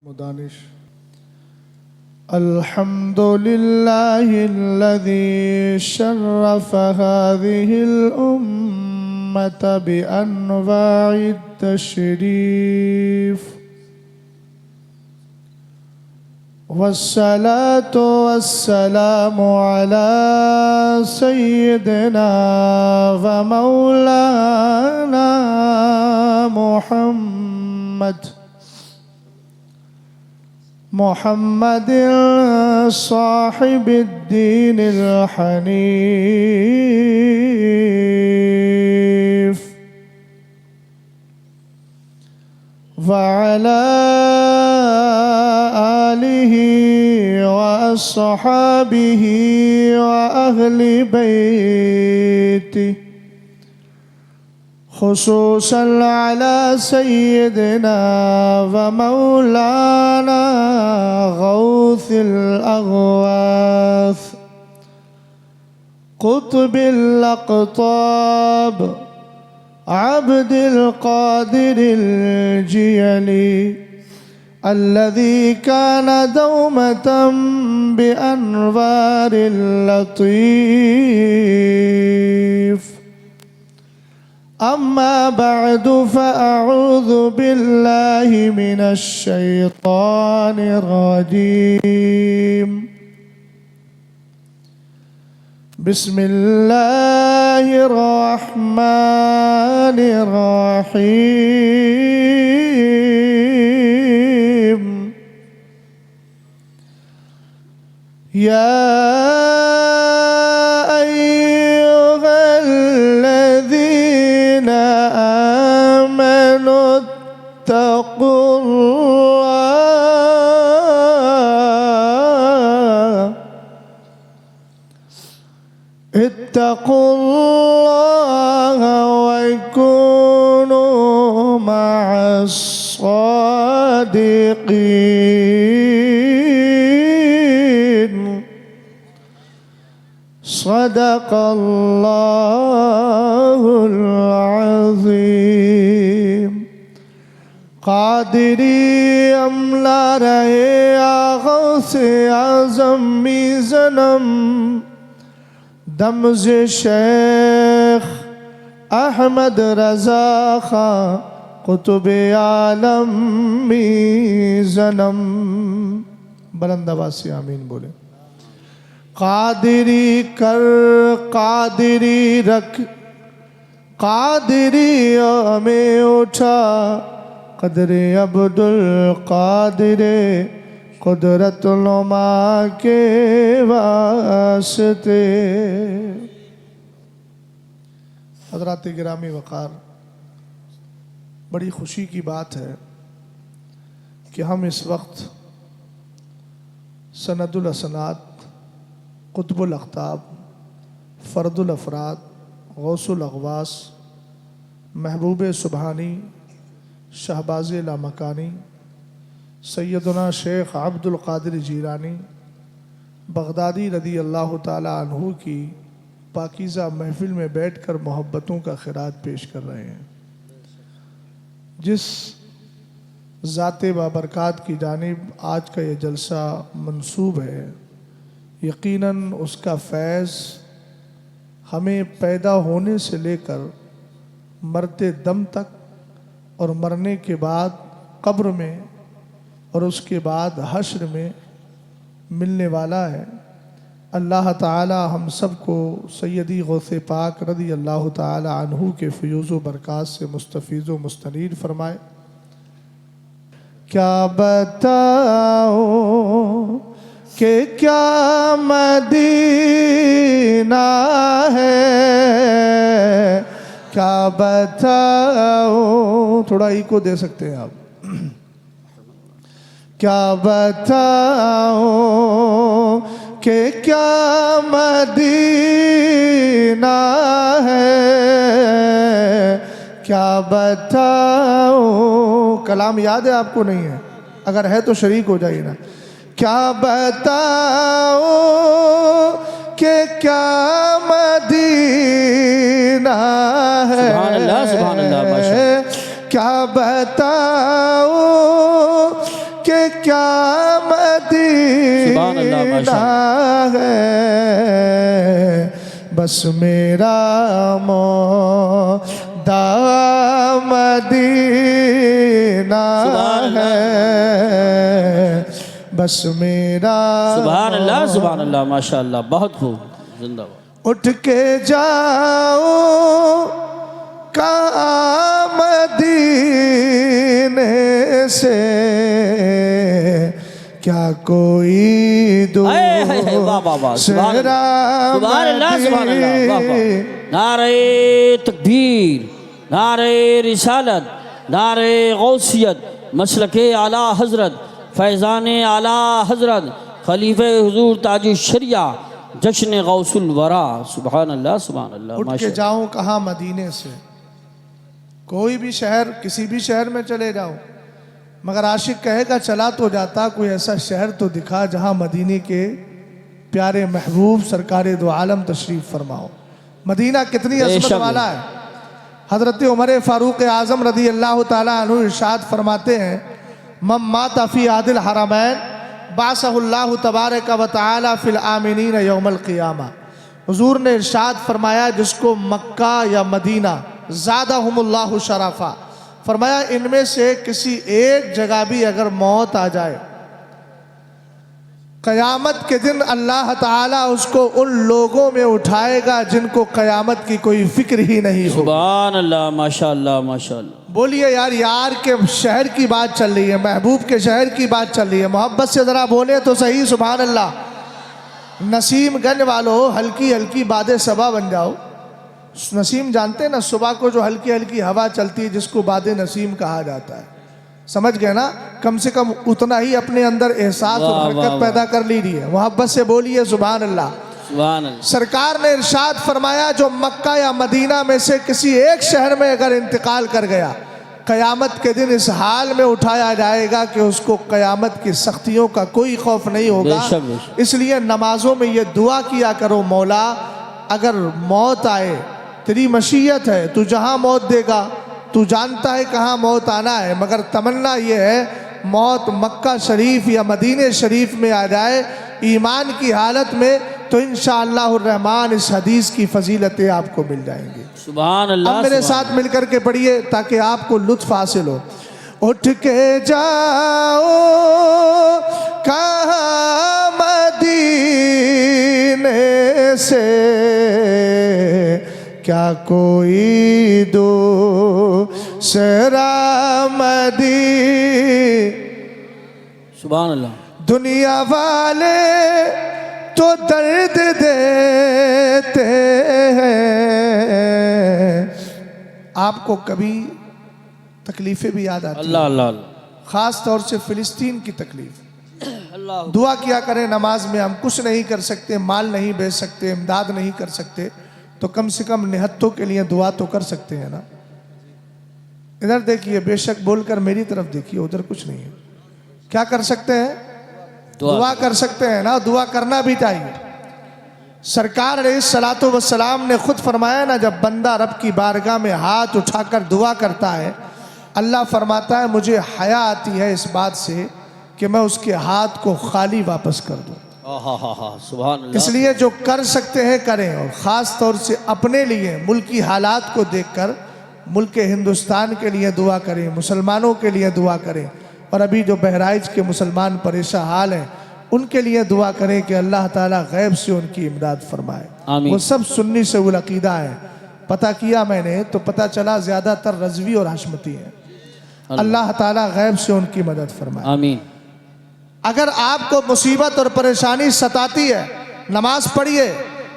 मुदानिश अल्हम्दुलिल्लाहिल्लज़ी शर्रफ़ हाज़िहिल उम्मत बिअनवाइत तशरीफ़ वस्सलातु वस्सलामु अला सय्यिदिना व मौलाना मुहम्मद साहिबिद्दीनिल हनीफ व अला आलिहि व अस्हाबिहि व अहलि बैतिहि खुसूसन अला सय्यिदिना व मौलाना गौसिल अग़वास क़ुत्बिल अक़ताब अब्दिल क़ादिरिल जियली अल्लज़ी कान दौमतम बिअनवारिल लतीफ़ अम्मा बअदु फ़अऊज़ु बिल्लाहि मिनश शैतानिर रजीम बिस्मिल्लाहिर रहमानिर रहीम या इत्तक़ुल्लाह वकुनू मअस्सादिक़ीन सदक़ल्लाहुल अज़ीम। क़ादिरी अमला रहे आग़ौसे आज़म मीज़नम दमज़ शेख अहमद रज़ा खां कुतुब आलम मीज़नम। बुलंद आवाज़ से आमीन बोले। क़ादिरी कर क़ादिरी रख क़ादिरी में उठा क़द्रे अब्दुल क़ादिरे कुदरतुल्नुमा के वास्ते। हज़रात गिरामी वक़ार, बड़ी खुशी की बात है कि हम इस वक्त सनदुल असनाद, कुतुबुल अख्ताब, फ़र्दुल अफ़राद, गौसुल अग़वास, महबूब सुबहानी, शहबाज़ लामकानी, सैयदना शेख अब्दुल क़ादिर जीलानी बग़दादी रदी अल्लाह ताला अन्हु की पाकीज़ा महफ़िल में बैठकर मोहब्बतों का ख़िराज पेश कर रहे हैं। जिस ज़ाते बाबरकात की जानिब आज का ये जलसा मंसूब है, यकीनन उसका फैज़ हमें पैदा होने से लेकर मरते दम तक और मरने के बाद कब्र में और उसके बाद हश्र में मिलने वाला है। अल्लाह ताला हम सबको सैयदी गौसे पाक रदी अल्लाह ताला अन्हु के फ़यूज़ व बरक़ात से मुस्तफ़ीज़ व मुस्तनीर फरमाए। क्या बताऊँ कि क्या मदीना है, क्या बताऊँ, थोड़ा इको दे सकते हैं आप। क्या बताऊँ कि क्या मदीना है, क्या बताऊँ। कलाम याद है आपको? नहीं है? अगर है तो शरीक हो जाइए ना। क्या बताऊँ कि क्या मदीना है, सुभान अल्लाह, सुभान अल्लाह, माशाअल्लाह। क्या बताऊँ कि क्या मदीना है, बस मेरा मौदा मदीना है, बस मेरा। सुभान अल्लाह, सुभान अल्लाह, माशाअल्लाह, बहुत खूब, जिंदाबाद। उठ के जाओ कहाँ मदीने से, क्या कोई दूसरा नारे तकबीर, नारे रिसालत, नारे गौसियत, मसलके आला हजरत, फैज़ान आला हजरत, खलीफे हुजूर ताजु शरिया, जश्न गौसुल वरा। सुभान अल्लाह, सुभान अल्लाह। उठ के जाऊं कहाँ मदीने से, कोई भी शहर, किसी भी शहर में चले जाओ, मगर आशिक कहेगा चला तो जाता, कोई ऐसा शहर तो दिखा जहाँ मदीने के प्यारे महबूब सरकार दो आलम तशरीफ़ फरमाओ। मदीना कितनी अज़मत वाला है। हज़रत उमर फ़ारूक आज़म रज़ी अल्लाह ताला अन्हु इरशाद फरमाते हैं, मम माता फ़ी आदिल हरमैन बासहुल्लाहु तबारक व तआला फ़िल आमिनीन यौमल क़ियामा। हुज़ूर ने इरशाद फरमाया, जिसको मक्का या मदीना ज़ादहुमुल्लाहु शरफ़ा, फरमाया इनमें से किसी एक जगह भी अगर मौत आ जाए, क़यामत के दिन अल्लाह ताला उसको उन लोगों में उठाएगा जिनको क़यामत की कोई फिक्र ही नहीं हो। सुभान अल्लाह, माशाअल्लाह, माशाअल्लाह। बोलिए यार, यार के शहर की बात चल रही है, महबूब के शहर की बात चल रही है, मोहब्बत से ज़रा बोले तो सही। सुभान अल्लाह। नसीमगंज वालों, हल्की हल्की बादे सबा बन जाओ। नसीम जानते हैं ना, सुबह को जो हल्की हल्की हवा चलती है जिसको बादे नसीम कहा जाता है, समझ गए ना। कम से कम उतना ही अपने अंदर एहसास और हरकत पैदा कर लीजिए। मोहब्बत से बोलिए सुभान अल्लाह, सुभान अल्लाह। सरकार ने इरशाद फरमाया, जो मक्का या मदीना में से किसी एक शहर में अगर इंतकाल कर गया, क़यामत के दिन इस हाल में उठाया जाएगा कि उसको क़यामत की सख्तियों का कोई खौफ नहीं होगा। इसलिए नमाजों में ये दुआ किया करो, मौला अगर मौत आए तेरी मशीयत है, तू जहाँ मौत देगा तू जानता है कहाँ मौत आना है, मगर तमन्ना ये है मौत मक्का शरीफ या मदीने शरीफ में आ जाए ईमान की हालत में, तो इंशाअल्लाहुर रहमान इस हदीस की फजीलतें आपको मिल जाएंगी। सुभान अल्लाह। अब मेरे साथ मिलकर के पढ़िए ताकि आपको लुत्फ हासिल हो। उठ के जाओ कहाँ मदीने से, क्या कोई दूसरा सुभान अल्लाह। दुनिया वाले तो दर्द देते हैं, आपको कभी तकलीफें भी याद आती हैं? अल्लाह अल्लाह। ख़ास तौर से फ़िलिस्तीन की तकलीफ़। अल्लाह। दुआ किया करें नमाज में। हम कुछ नहीं कर सकते, माल नहीं बेच सकते, इमदाद नहीं कर सकते, तो कम से कम निहत्तों के लिए दुआ तो कर सकते हैं ना। इधर देखिए, बेशक बोलकर मेरी तरफ देखिए, उधर कुछ नहीं है। क्या कर सकते हैं? दुआ कर सकते हैं ना, दुआ करना भी चाहिए। सरकार अलैहिस्सलातु वस्सलाम ने खुद फरमाया ना, जब बंदा रब की बारगाह में हाथ उठाकर दुआ करता है, अल्लाह फरमाता है मुझे हया आती है इस बात से कि मैं उसके हाथ को खाली वापस कर दूं। सुभान अल्लाह। इसलिए जो कर सकते हैं करें, और ख़ास तौर से अपने लिए मुल्की हालात को देखकर मुल्क हिंदुस्तान के लिए दुआ करें, मुसलमानों के लिए दुआ करें, और अभी जो बहराइच के मुसलमान परेशान हाल हैं उनके लिए दुआ करें कि अल्लाह ताला गैब से उनकी इमदाद फरमाए। वो सब सुन्नी से उल अकीदा है। पता किया मैंने तो पता चला ज़्यादातर रज़वी और हाशमती हैं। अल्लाह ताला गैब से उनकी मदद फरमाए, आमीन। अगर आपको मुसीबत और परेशानी सताती है, नमाज पढ़िए,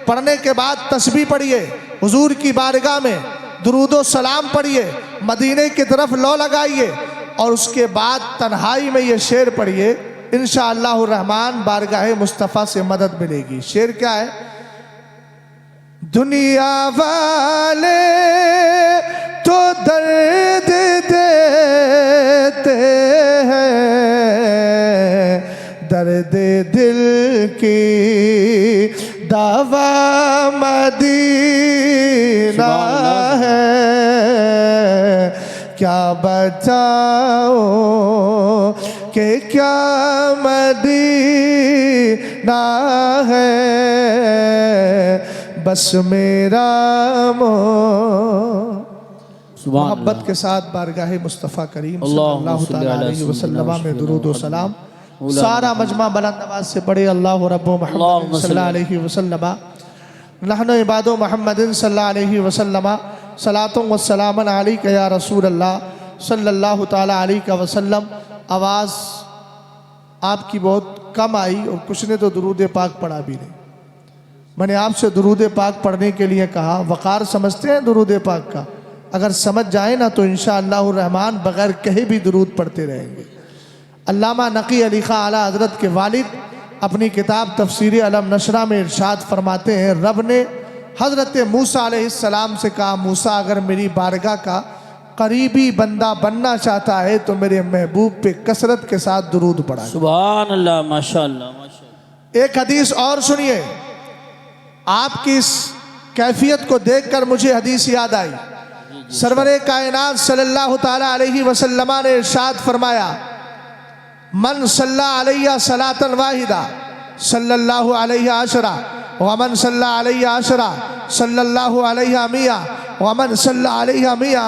पढ़ने के बाद तस्बीह पढ़िए, हुजूर की बारगाह में दुरूदो सलाम पढ़िए, मदीने की तरफ लौ लगाइए, और उसके बाद तन्हाई में ये शेर पढ़िए, इंशाअल्लाहुर रहमान बारगाह मुस्तफ़ा से मदद मिलेगी। शेर क्या है? दुनिया वाले तो दर्द देते हैं, दर्द दिल की दवा मदीना है, क्या बचाओ कि क्या मदीना है बस मेरा सुभान मोहब्बत अल्लाह। के साथ बारगाह मुस्तफ़ा करीम अल्लाहुम्मा सल्लल्लाहु सल्ली तआला अला अलैहि वसल्लम में सय्यिदिना दुरूद व मुहम्मद सलाम। मौलाना सारा मजमा बुलंद आवाज़ से पढ़े अल्लाहु रब्बु मुहम्मद अल्लाहुम्मा सल्लल्लाहु अलैहि वसल्लम नहनु इबादु मुहम्मदिन सल्लल्लाहु अलैहि वसल्लम सलातुन व सलामन अलैका या रसूल अल्लाह सल्लल्लाहु तआला अलैहि वसल्लम। आवाज़ आपकी बहुत कम आई और कुछ ने तो दुरूद पाक पढ़ा भी नहीं। मैंने आपसे दुरूद पाक पढ़ने के लिए कहा। वक़ार समझते हैं दुरूद पाक का? अगर समझ जाए ना तो इंशाअल्लाहुर रहमान बगैर कहे भी दुरूद पढ़ते रहेंगे। अल्लामा नकी अली खां आला हज़रत के वालिद अपनी किताब तफसीर अलम नशरा में इरशाद फरमाते हैं, रब ने हज़रत मूसा अलैहिस्सलाम से कहा, मूसा अगर मेरी बारगाह का करीबी बंदा बनना चाहता है तो मेरे महबूब पे कसरत के साथ दुरूद पढ़ा। सुभान अल्लाह, माशाअल्लाह माशाअल्लाह। एक हदीस और सुनिए। आपकी इस कैफियत को देखकर मुझे हदीस याद आई। सरवरे कायनात सल्लल्लाहु ताला अलैहि वसल्लम ने इरशाद फरमाया, मन सल्ला अलैया सलातन वाहिदा सल्लल्लाहु अलैहि अशरा व मन सल्ला अलैया अशरा सल्लल्लाहु अलैहि मिया व मन सल्ला अलैहि मिया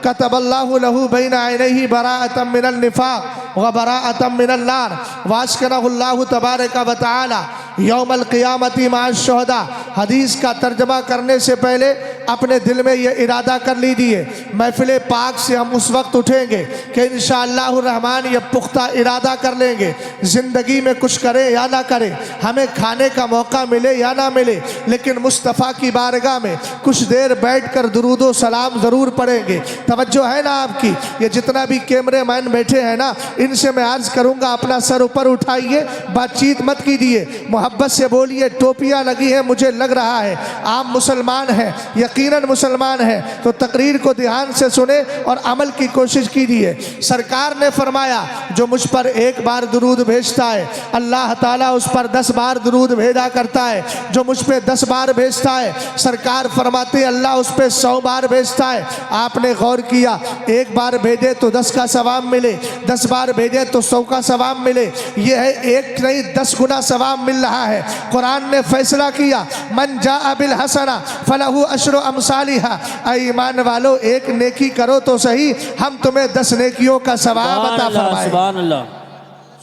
कतबल्लाहु लहू बैन ऐनैहि बराअतम मिनल निफाक व बराअतम मिनन नार वास्कनहुल्लाहु तबारक व तआला यौमल क़ियामती माअश शुहदा। हदीस का तर्जमा करने से पहले अपने दिल में ये इरादा कर लीजिए, महफिल पाक से हम उस वक्त उठेंगे कि इंशाअल्लाहुर रहमान ये पुख्ता इरादा कर लेंगे, ज़िंदगी में कुछ करें या ना करें, हमें खाने का मौका मिले या ना मिले, लेकिन मुस्तफ़ा की बारगाह में कुछ देर बैठकर दुरूद व सलाम ज़रूर पढ़ेंगे। तवज्जो है ना आपकी? ये जितना भी कैमरे मैन बैठे हैं ना, इनसे मैं अर्ज़ करूँगा अपना सर ऊपर उठाइए, बातचीत मत कीजिए, मोहब्बत से बोलिए। टोपियाँ लगी है, मुझे लग रहा है आप मुसलमान हैं, यकीनन मुसलमान हैं, तो तकरीर को ध्यान से सुने और अमल की कोशिश कीजिए। सरकार ने फरमाया, जो मुझ पर एक बार दुरूद भेजता है अल्लाह ताला उस पर 10 बार दुरूद भेजा करता है। जो मुझ पे 10 बार भेजता है, सरकार फरमाते अल्लाह उस पर 100 बार भेजता है। आपने गौर किया, एक बार भेजे तो 10 का सवाब मिले, 10 बार भेजे तो 100 का सवाब मिले। यह है एक नहीं 10 गुना सवाब मिल रहा है। कुरान ने फैसला किया, मन जा बिल हसना फलहु अशरु अमसालिहा। ईमान वालों, एक नेकी करो तो सही, हम तुम्हें 10 नेकियों का सवाब अता फरमाएं। सुभान अल्लाह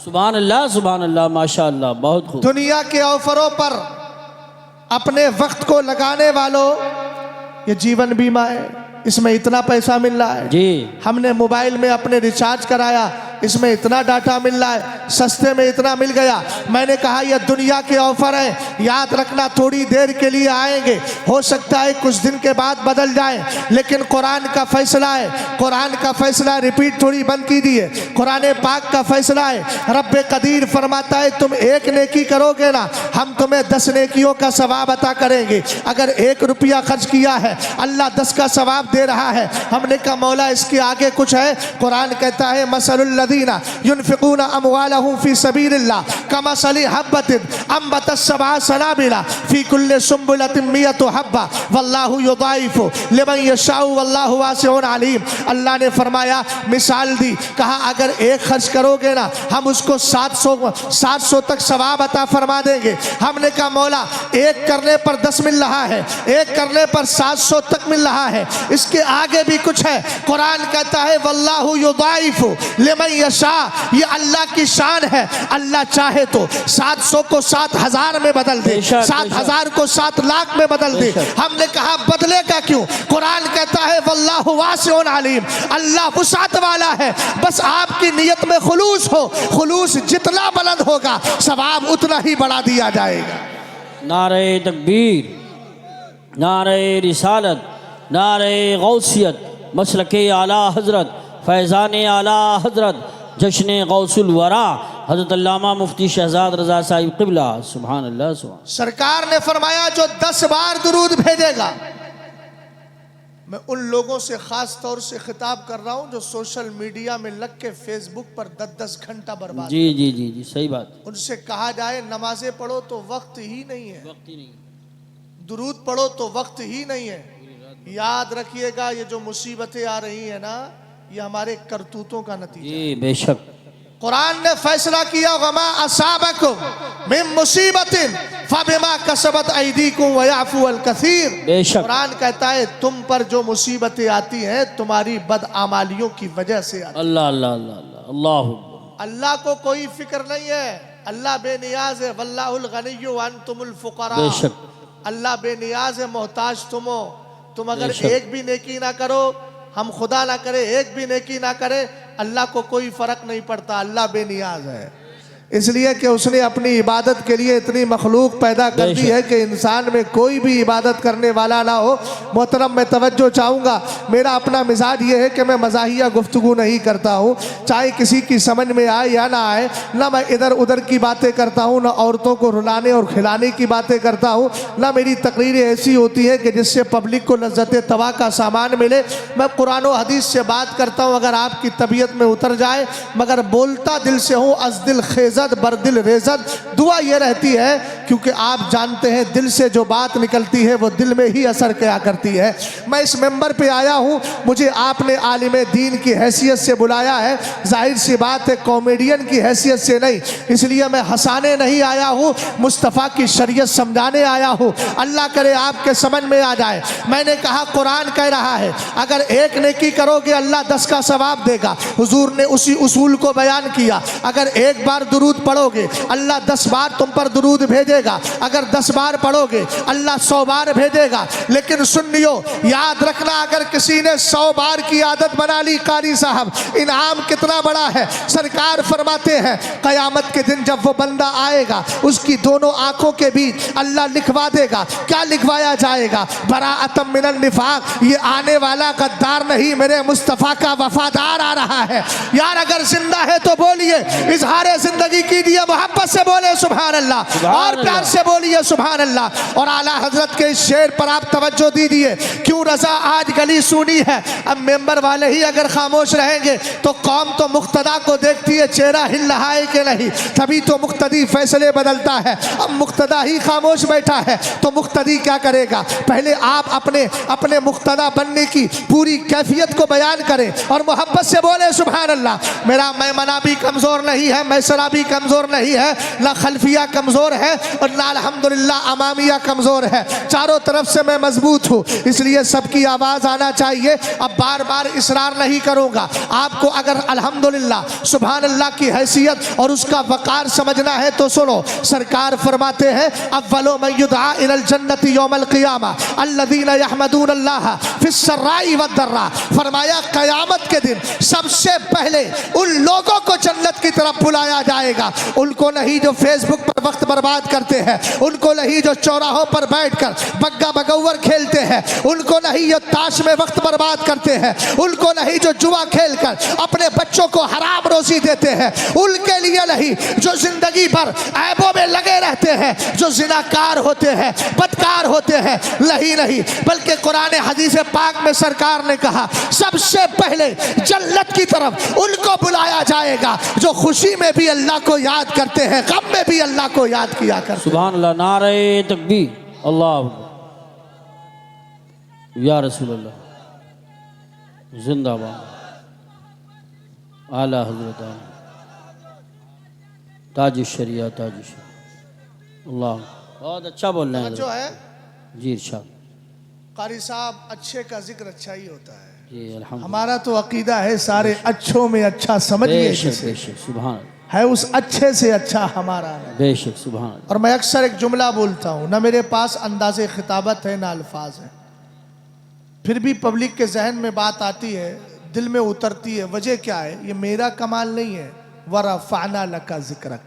सुभान अल्लाह सुभान अल्लाह, माशाअल्लाह, बहुत खूब। दुनिया के ऑफरों पर अपने वक्त को लगाने वालों, ये जीवन बीमा है, इसमें इतना पैसा मिल रहा है जी। हमने मोबाइल में अपने रिचार्ज कराया, इसमें इतना डाटा मिल रहा है, सस्ते में इतना मिल गया। मैंने कहा यह दुनिया के ऑफर है, याद रखना थोड़ी देर के लिए आएंगे, हो सकता है कुछ दिन के बाद बदल जाए, लेकिन कुरान का फैसला है। कुरान का फैसला, रिपीट थोड़ी बंद कीजिए, कुरान पाक का फैसला है। रब्बे कदीर फरमाता है, तुम एक नेकी करोगे ना, हम तुम्हें 10 नेकियों का सवाब अता करेंगे। अगर 1 रुपया खर्च किया है, अल्लाह 10 का सवाब दे रहा है। हमने कहा मौला इसके आगे कुछ है? कुरान कहता है, मसलुल लदीना युनफिकूना अमवालहुम फी सबीलिल्लाह कमसली हब्बतिन अंबतस सबआ सनाबिला फी कुल्लि सुंबुलतिन मियतु हब्बा वल्लाहु युदाइफु लिमन यशाउ वल्लाहु वासिउन अलीम। अल्लाह ने फरमाया, मिसाल दी, कहा अगर 1 खर्च करोगे ना, हम उसको 700 तक सवाब अता फरमा देंगे। हमने कहा मौला 1 करने पर 10 मिल रहा है, 1 करने पर 700 तक मिल रहा है, इसके आगे भी कुछ है। कुरान कहता है वल्लाहु युदाइफु लिमन यशा, ये अल्लाह की शान है। अल्लाह चाहे तो 700 को 7000 में बदल दे, 7000 को 7 लाख में बदल दे। हमने कहा बदलेगा क्यों? कुरान कहता है वल्लाहु वासिउन अलीम, अल्लाह वुसात वाला है, बस आपकी नियत में खुलूस हो। खुलूस जितना बुलंद होगा, सवाब उतना ही बढ़ा दिया जाएगा। नारे तकबीर, नारे रिसालत, नारे गौसियत, मसलके आला हजरत, फैज़ान आला हजरत, जश्न गौसुल वरा हजरत अल्लामा मुफ्ती शहजाद रज़ा साहिब क़िबला। सुभान अल्लाह सुभान। सरकार ने फरमाया जो 10 बार दुरूद भेजेगा, मैं उन लोगों से खास तौर से खिताब कर रहा हूं जो सोशल मीडिया में लग के फेसबुक पर 10-10 घंटा बर्बाद। जी जी जी जी, सही बात। उनसे कहा जाए नमाजें पढ़ो तो वक्त ही नहीं है, वक्त ही नहीं, दुरूद पढ़ो तो वक्त ही नहीं है। याद रखिएगा, ये जो मुसीबतें आ रही है ना, ये हमारे करतूतों का नतीजा है। जी बेशक। कुरान ने फैसला किया वमा असाबकुम मिन मुसीबतिन फबिमा कसबत अयदीकुम व याफू अल कसीर। बेशक। कुरान कहता है तुम पर जो मुसीबतें आती हैं तुम्हारी बदआमालियों की वजह से आती। अल्लाह अल्लाह अल्लाह अल्लाह अल्लाह। अल्लाह को कोई फिक्र नहीं है, अल्लाह बेनियाज है। वल्लाहुल गनिय्यु व अंतुमुल फुकरा। बेशक। अल्लाह बेनियाज है, मोहताज तुम हो। तुम अगर बेशक। एक भी नेकी ना करो, हम खुदा ना करे एक भी नेकी ना करे, अल्लाह को कोई फर्क नहीं पड़ता, अल्लाह बेनियाज है। इसलिए कि उसने अपनी इबादत के लिए इतनी मखलूक पैदा कर दी है कि इंसान में कोई भी इबादत करने वाला ना हो। मोहतरम मैं तवज्जो चाहूँगा, मेरा अपना मिजाज ये है कि मैं मज़ाहिया गुफ्तगू नहीं करता हूँ, चाहे किसी की समझ में आए या ना आए। ना मैं इधर उधर की बातें करता हूँ, ना औरतों को रुलाने और खिलाने की बातें करता हूँ, ना मेरी तकरीरें ऐसी होती है कि जिससे पब्लिक को लज्जत तवा का सामान मिले। मैं कुरान और हदीस से बात करता हूँ अगर आपकी तबीयत में उतर जाए, मगर बोलता दिल से हूँ, अज दिल खेज़ बरदिल रेज़त। दुआ ये रहती है क्योंकि आप जानते हैं दिल से जो बात निकलती है वो दिल में ही असर क्या करती है। मैं इस मेंबर पे आया हूँ, मुझे आपने आलिम दीन की हैसियत से बुलाया है, जाहिर सी बात है कॉमेडियन की हैसियत से नहीं। इसलिए मैं हंसाने नहीं आया हूँ, मुस्तफ़ा की शरीयत समझाने आया हूँ। अल्लाह करे आपके समझ में आ जाए। मैंने कहा कुरान कह रहा है अगर एक नेकी करोगे अल्लाह 10 का सवाब देगा। हुजूर ने उसी उसूल को बयान किया, अगर एक बार दुरूद पढ़ोगे अल्लाह 10 बार तुम पर दुरूद भेजेगा, अगर 10 बार पढ़ोगे अल्लाह 100 बार भेजेगा। लेकिन सुनियो, याद रखना, अगर किसी ने 100 बार की आदत बना ली, कारी साहब, इनाम कितना बड़ा है। सरकार फरमाते हैं कयामत के दिन जब वो बंदा आएगा उसकी दोनों आंखों के बीच अल्लाह लिखवा देगा। क्या लिखवाया जाएगा? बराअतम मिनल निफाक। ये आने वाला गद्दार नहीं, मेरे मुस्तफ़ा का वफादार आ रहा है। यार अगर जिंदा है तो बोलिए, इजहार जिंदगी कीजिए, मोहब्बत से बोले सुभान अल्लाह, और प्यार से बोलिए सुभान अल्लाह। और आला हजरत के इस शेर पर आप तवज्जो दीजिए। क्यों रजा आज गली सुनी है? अब मेंबर वाले ही अगर खामोश रहेंगे तो कौम तो मुक्तदा को देखती है, चेहरा हिल रहा है कि नहीं, तभी तो मुक्तदी फैसले बदलता है। अब मुक्तदा ही खामोश बैठा है तो मुक्तदी क्या करेगा? पहले आप अपने अपने मुक्तदा बनने की पूरी कैफियत को बयान करें और मोहब्बत से बोले सुभान अल्लाह। मेरा मैमना भी कमज़ोर नहीं है, मैसरा भी कमज़ोर नहीं है, ना खल्फिया कमज़ोर है और ना अल्हम्दुलिल्लाह अमामिया कमज़ोर है। चारों तरफ से मैं मजबूत हूँ, इसलिए सबकी आवाज़ आना चाहिए। अब बार बार इसरार नहीं करूँगा। आपको अगर अल्हम्दुलिल्लाह सुभान अल्लाह की हैसियत और उसका वक़ार समझना है तो सुनो। सरकार फरमाते हैं अव्वलो मन युदआ इलल जन्नति यौमल क़ियामा अल्लज़ीना यहमदून अल्लाह फिस्सर्राई वद्दर्रा। फरमाया क़यामत के दिन सबसे पहले उन लोगों को जन्नत की तरफ बुलाया जाएगा, उनको नहीं जो फेसबुक पर वक्त बर्बाद करते हैं, उनको नहीं जो चौराहों पर बैठकर बग्गा बगौर खेलते हैं, उनको नहीं जो ताश में वक्त बर्बाद करते हैं, उनको नहीं जो जुआ खेलकर अपने बच्चों को हराम रोजी देते हैं, उनके लिए नहीं जो जिंदगी भर ऐबों में लगे रहते हैं, जो जिनाकार होते हैं, बदकार होते हैं, नहीं बल्कि कुरान हदीस पाक में सरकार ने कहा सबसे पहले जन्नत की तरफ उनको बुलाया जाएगा जो खुशी में भी अल्लाह को याद करते हैं, गम में भी अल्लाह को याद किया करते हैं। सुभान अल्लाह, नारे तकबीर, अल्लाह या रसूल अल्लाह, जिंदाबाद, आला हजरत ताज शरिया, ताज शरिया। अल्लाह, बहुत अच्छा बोल रहे हैं जो है जी इरशाद। कारी साहब, अच्छे का जिक्र अच्छा ही होता है। जी अल्हम्दुलिल्लाह, हमारा तो अकीदा है सारे अच्छों में अच्छा समझिए, बेशक बेशक, सुभान है उस अच्छे से अच्छा हमारा है। बेशक, सुभान। और मैं अक्सर एक जुमला बोलता हूँ, ना मेरे पास अंदाज़े खिताबत है ना अल्फाज है, फिर भी पब्लिक के जहन में बात आती है, दिल में उतरती है। वजह क्या है? ये मेरा कमाल नहीं है। वरफ़अना लका ज़िक्रक,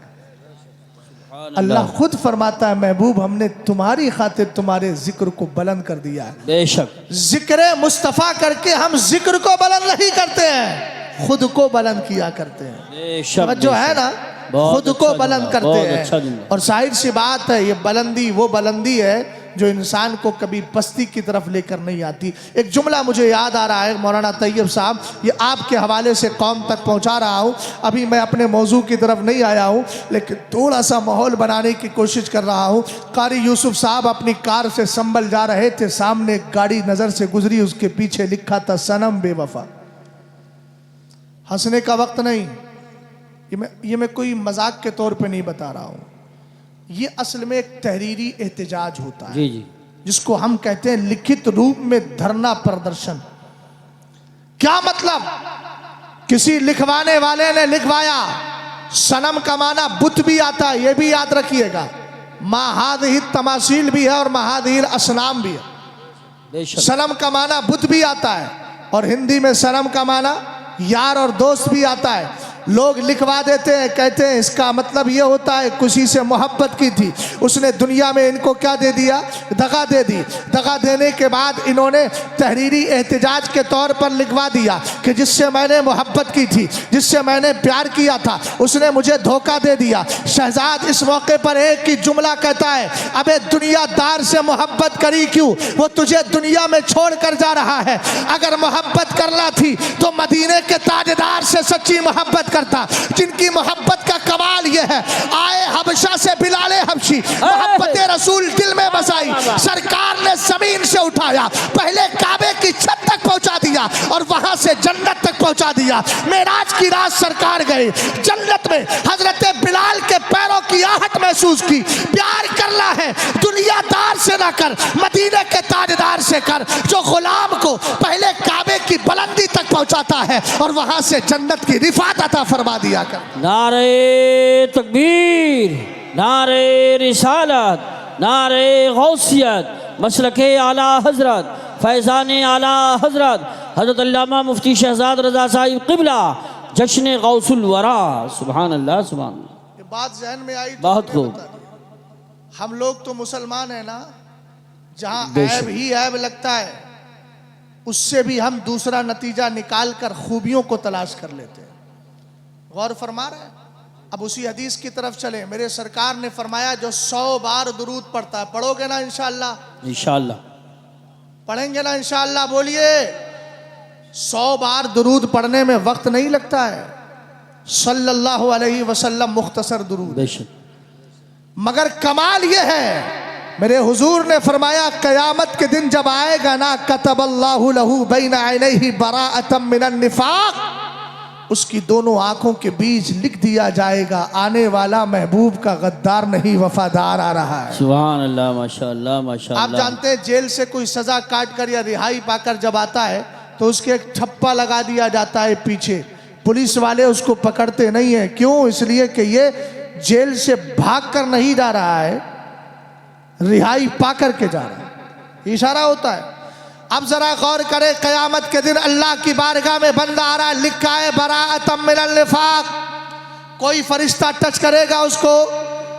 अल्लाह खुद फरमाता है महबूब हमने तुम्हारी खातिर तुम्हारे जिक्र को बुलंद कर दिया है। बेशक, जिक्र मुस्तफ़ा करके हम जिक्र को बुलंद नहीं करते हैं, खुद को बुलंद किया करते हैं। बेशक, जो है ना, खुद को बुलंद करते अच्छा हैं। और जाहिर सी बात है ये बुलंदी वो बुलंदी है जो इंसान को कभी पस्ती की तरफ लेकर नहीं आती। एक जुमला मुझे याद आ रहा है मौलाना तैयब साहब, ये आपके हवाले से कौम तक पहुंचा रहा हूँ। अभी मैं अपने मौजू की तरफ नहीं आया हूँ, लेकिन थोड़ा सा माहौल बनाने की कोशिश कर रहा हूँ। कारी यूसुफ साहब अपनी कार से संभल जा रहे थे, सामने एक गाड़ी नज़र से गुजरी, उसके पीछे लिखा था सनम बेवफा। हंसने का वक्त नहीं, ये मैं कोई मजाक के तौर पे नहीं बता रहा हूँ, ये असल में एक तहरीरी एहतजाज होता है जी जी, जिसको हम कहते हैं लिखित रूप में धरना प्रदर्शन। क्या मतलब? किसी लिखवाने वाले ने लिखवाया, सनम का माना बुत भी आता है, ये भी याद रखिएगा। महादही तमासील भी है और महादहील असनाम भी है। बेशक सनम का माना बुत भी आता है और हिंदी में सनम का माना यार और दोस्त भी आता है। लोग लिखवा देते हैं, कहते हैं इसका मतलब ये होता है किसी से मोहब्बत की थी, उसने दुनिया में इनको क्या दे दिया, दगा दे दी। दगा देने के बाद इन्होंने तहरीरी एहतजाज के तौर पर लिखवा दिया कि जिससे मैंने मोहब्बत की थी, जिससे मैंने प्यार किया था, उसने मुझे धोखा दे दिया। शहजाद इस मौके पर एक ही जुमला कहता है, अबे दुनियादार से मोहब्बत करी क्यों, वो तुझे दुनिया में छोड़ कर जा रहा है। अगर मोहब्बत करना थी तो मदीने के ताजदार से सच्ची मोहब्बत करता, जिनकी मोहब्बत का कमाल यह है, आए हबशा से बिलाले हबशी, मोहब्बत रसूल दिल में बसाई, सरकार ने जमीन से उठाया, पहले काबे की छत तक पहुंचा दिया और वहां से जन्नत तक पहुंचा दिया। मेराज की रात सरकार गए, जन्नत में हजरत बिलाल के पैरों की आहट महसूस की। प्यार करना है दुनियादार से ना कर, मदीने के ताजदार से कर, जो गुलाम को पहले काबे की बुलंदी तक पहुंचाता है और वहां से जन्नत की रिफात अता फरमा दिया कर। नारे तकबीर, नारे रिसालत, नारे गौसियत, मसलके आला हजरत, फैज़ान आला हजरत हजरत अल्लामा मुफ्ती शहजाद रजा साहिब क़िबला, जश्न गौसुल वरा। सुभान अल्लाह, सुभान अल्लाह। ये बात जहन में आई तो बहुत मुझे खूब। बता दिया। हम लोग तो मुसलमान हैं ना, जहां बेशक। ऐब ही ऐब लगता है उससे भी हम दूसरा नतीजा निकाल कर खूबियों को तलाश कर लेते हैं। गौर फरमा रहे हैं। अब उसी हदीस की तरफ चले। मेरे सरकार ने फरमाया जो 100 बार दुरूद पढ़ता है, पढ़ोगे ना इंशाअल्लाह? इंशाअल्लाह पढ़ेंगे ना इंशाअल्लाह? बोलिए। 100 बार दुरूद पढ़ने में वक्त नहीं लगता है। सल्लल्लाहु अलैहि वसल्लम मुख्तसर दुरूद, बेशक। मगर कमाल ये है, मेरे हुजूर ने फरमाया कयामत के दिन जब आएगा ना, कतबल्लाहु लहू बैन ऐनैहि बराअतम मिनन निफाक, उसकी दोनों आंखों के बीच लिख दिया जाएगा आने वाला महबूब का गद्दार नहीं वफादार आ रहा है। सुभान अल्लाह, माशाअल्लाह, आप माशाअल्लाह। जानते हैं जेल से कोई सजा काट कर या रिहाई पाकर जब आता है तो उसके एक ठप्पा लगा दिया जाता है पीछे। पुलिस वाले उसको पकड़ते नहीं है। क्यों? इसलिए कि ये जेल से भाग कर नहीं जा रहा है, रिहाई पा करके जा रहा है। इशारा होता है। अब जरा गौर करें, कयामत के दिन अल्लाह की बारगाह में बंदा आ रहा है, लिखा है बराअतम मिनल निफाक। कोई फरिश्ता टच करेगा उसको,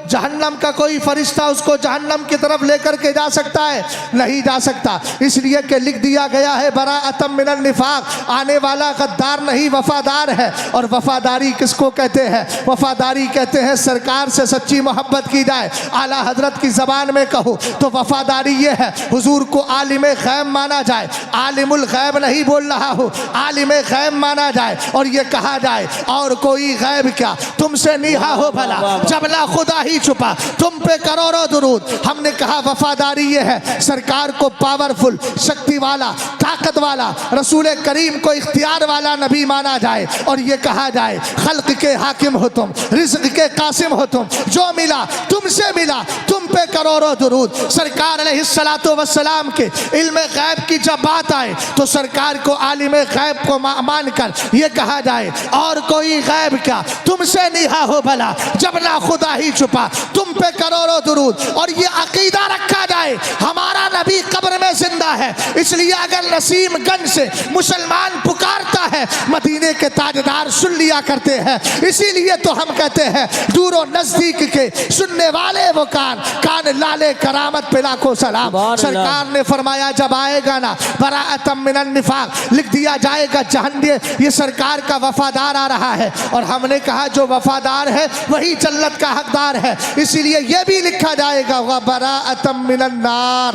जहन्नम का कोई फरिश्ता उसको जहन्नम की तरफ लेकर के जा सकता है? नहीं जा सकता, इसलिए कि लिख दिया गया है बराअतम मिनल निफाक, आने वाला गद्दार नहीं वफादार है। और वफादारी किसको कहते हैं? वफादारी कहते हैं सरकार से सच्ची मोहब्बत की जाए। आला हजरत की ज़बान में कहो तो वफादारी ये है, हुजूर को आलिम गैब माना जाए। आलिमुल गैब नहीं बोल रहा हो, आलिम गैब माना जाए और ये कहा जाए और कोई गैब क्या तुमसे नीहा हो भला, जब ना खुदा ही छुपा तुम पे करोड़ों दुरूद। हमने कहा वफादारी ये है सरकार को पावरफुल, शक्ति वाला, ताकत वाला, रसूल करीम को इख्तियार वाला नबी माना जाए और ये कहा जाए खल्क के हाकिम हो तुम, रिज़्क़ के कासिम हो तुम, जो मिला तुमसे मिला, तुम पे करोड़ों दुरूद। सरकार अलैहिस्सलातु वस्सलाम के इल्म गैब की जब बात आए तो सरकार को आलिम गैब को मानकर ये कहा जाए और कोई गैब क्या तुमसे नीहा हो भला, जब ना खुदा ही छुपा तुम पे करोड़ों दुरूद। और ये अकीदा रखा जाए हमारा नबी कब्र में जिंदा है, इसलिए अगर नसीमगंज से मुसलमान पुकारता है मदीने के ताजदार सुन लिया करते हैं। इसीलिए तो हम कहते हैं दूर नजदीक के सुनने वाले वो कान लाले करामत पे लाखों सलाम। सरकार ने फरमाया जब आएगा ना बराअतम मिनन निफाक, लिख दिया जाएगा जहन्नम, ये सरकार का वफादार आ रहा है। और हमने कहा जो वफादार है वही जन्नत का हकदार है, इसीलिए यह भी लिखा जाएगा व बराअतम मिनन नार,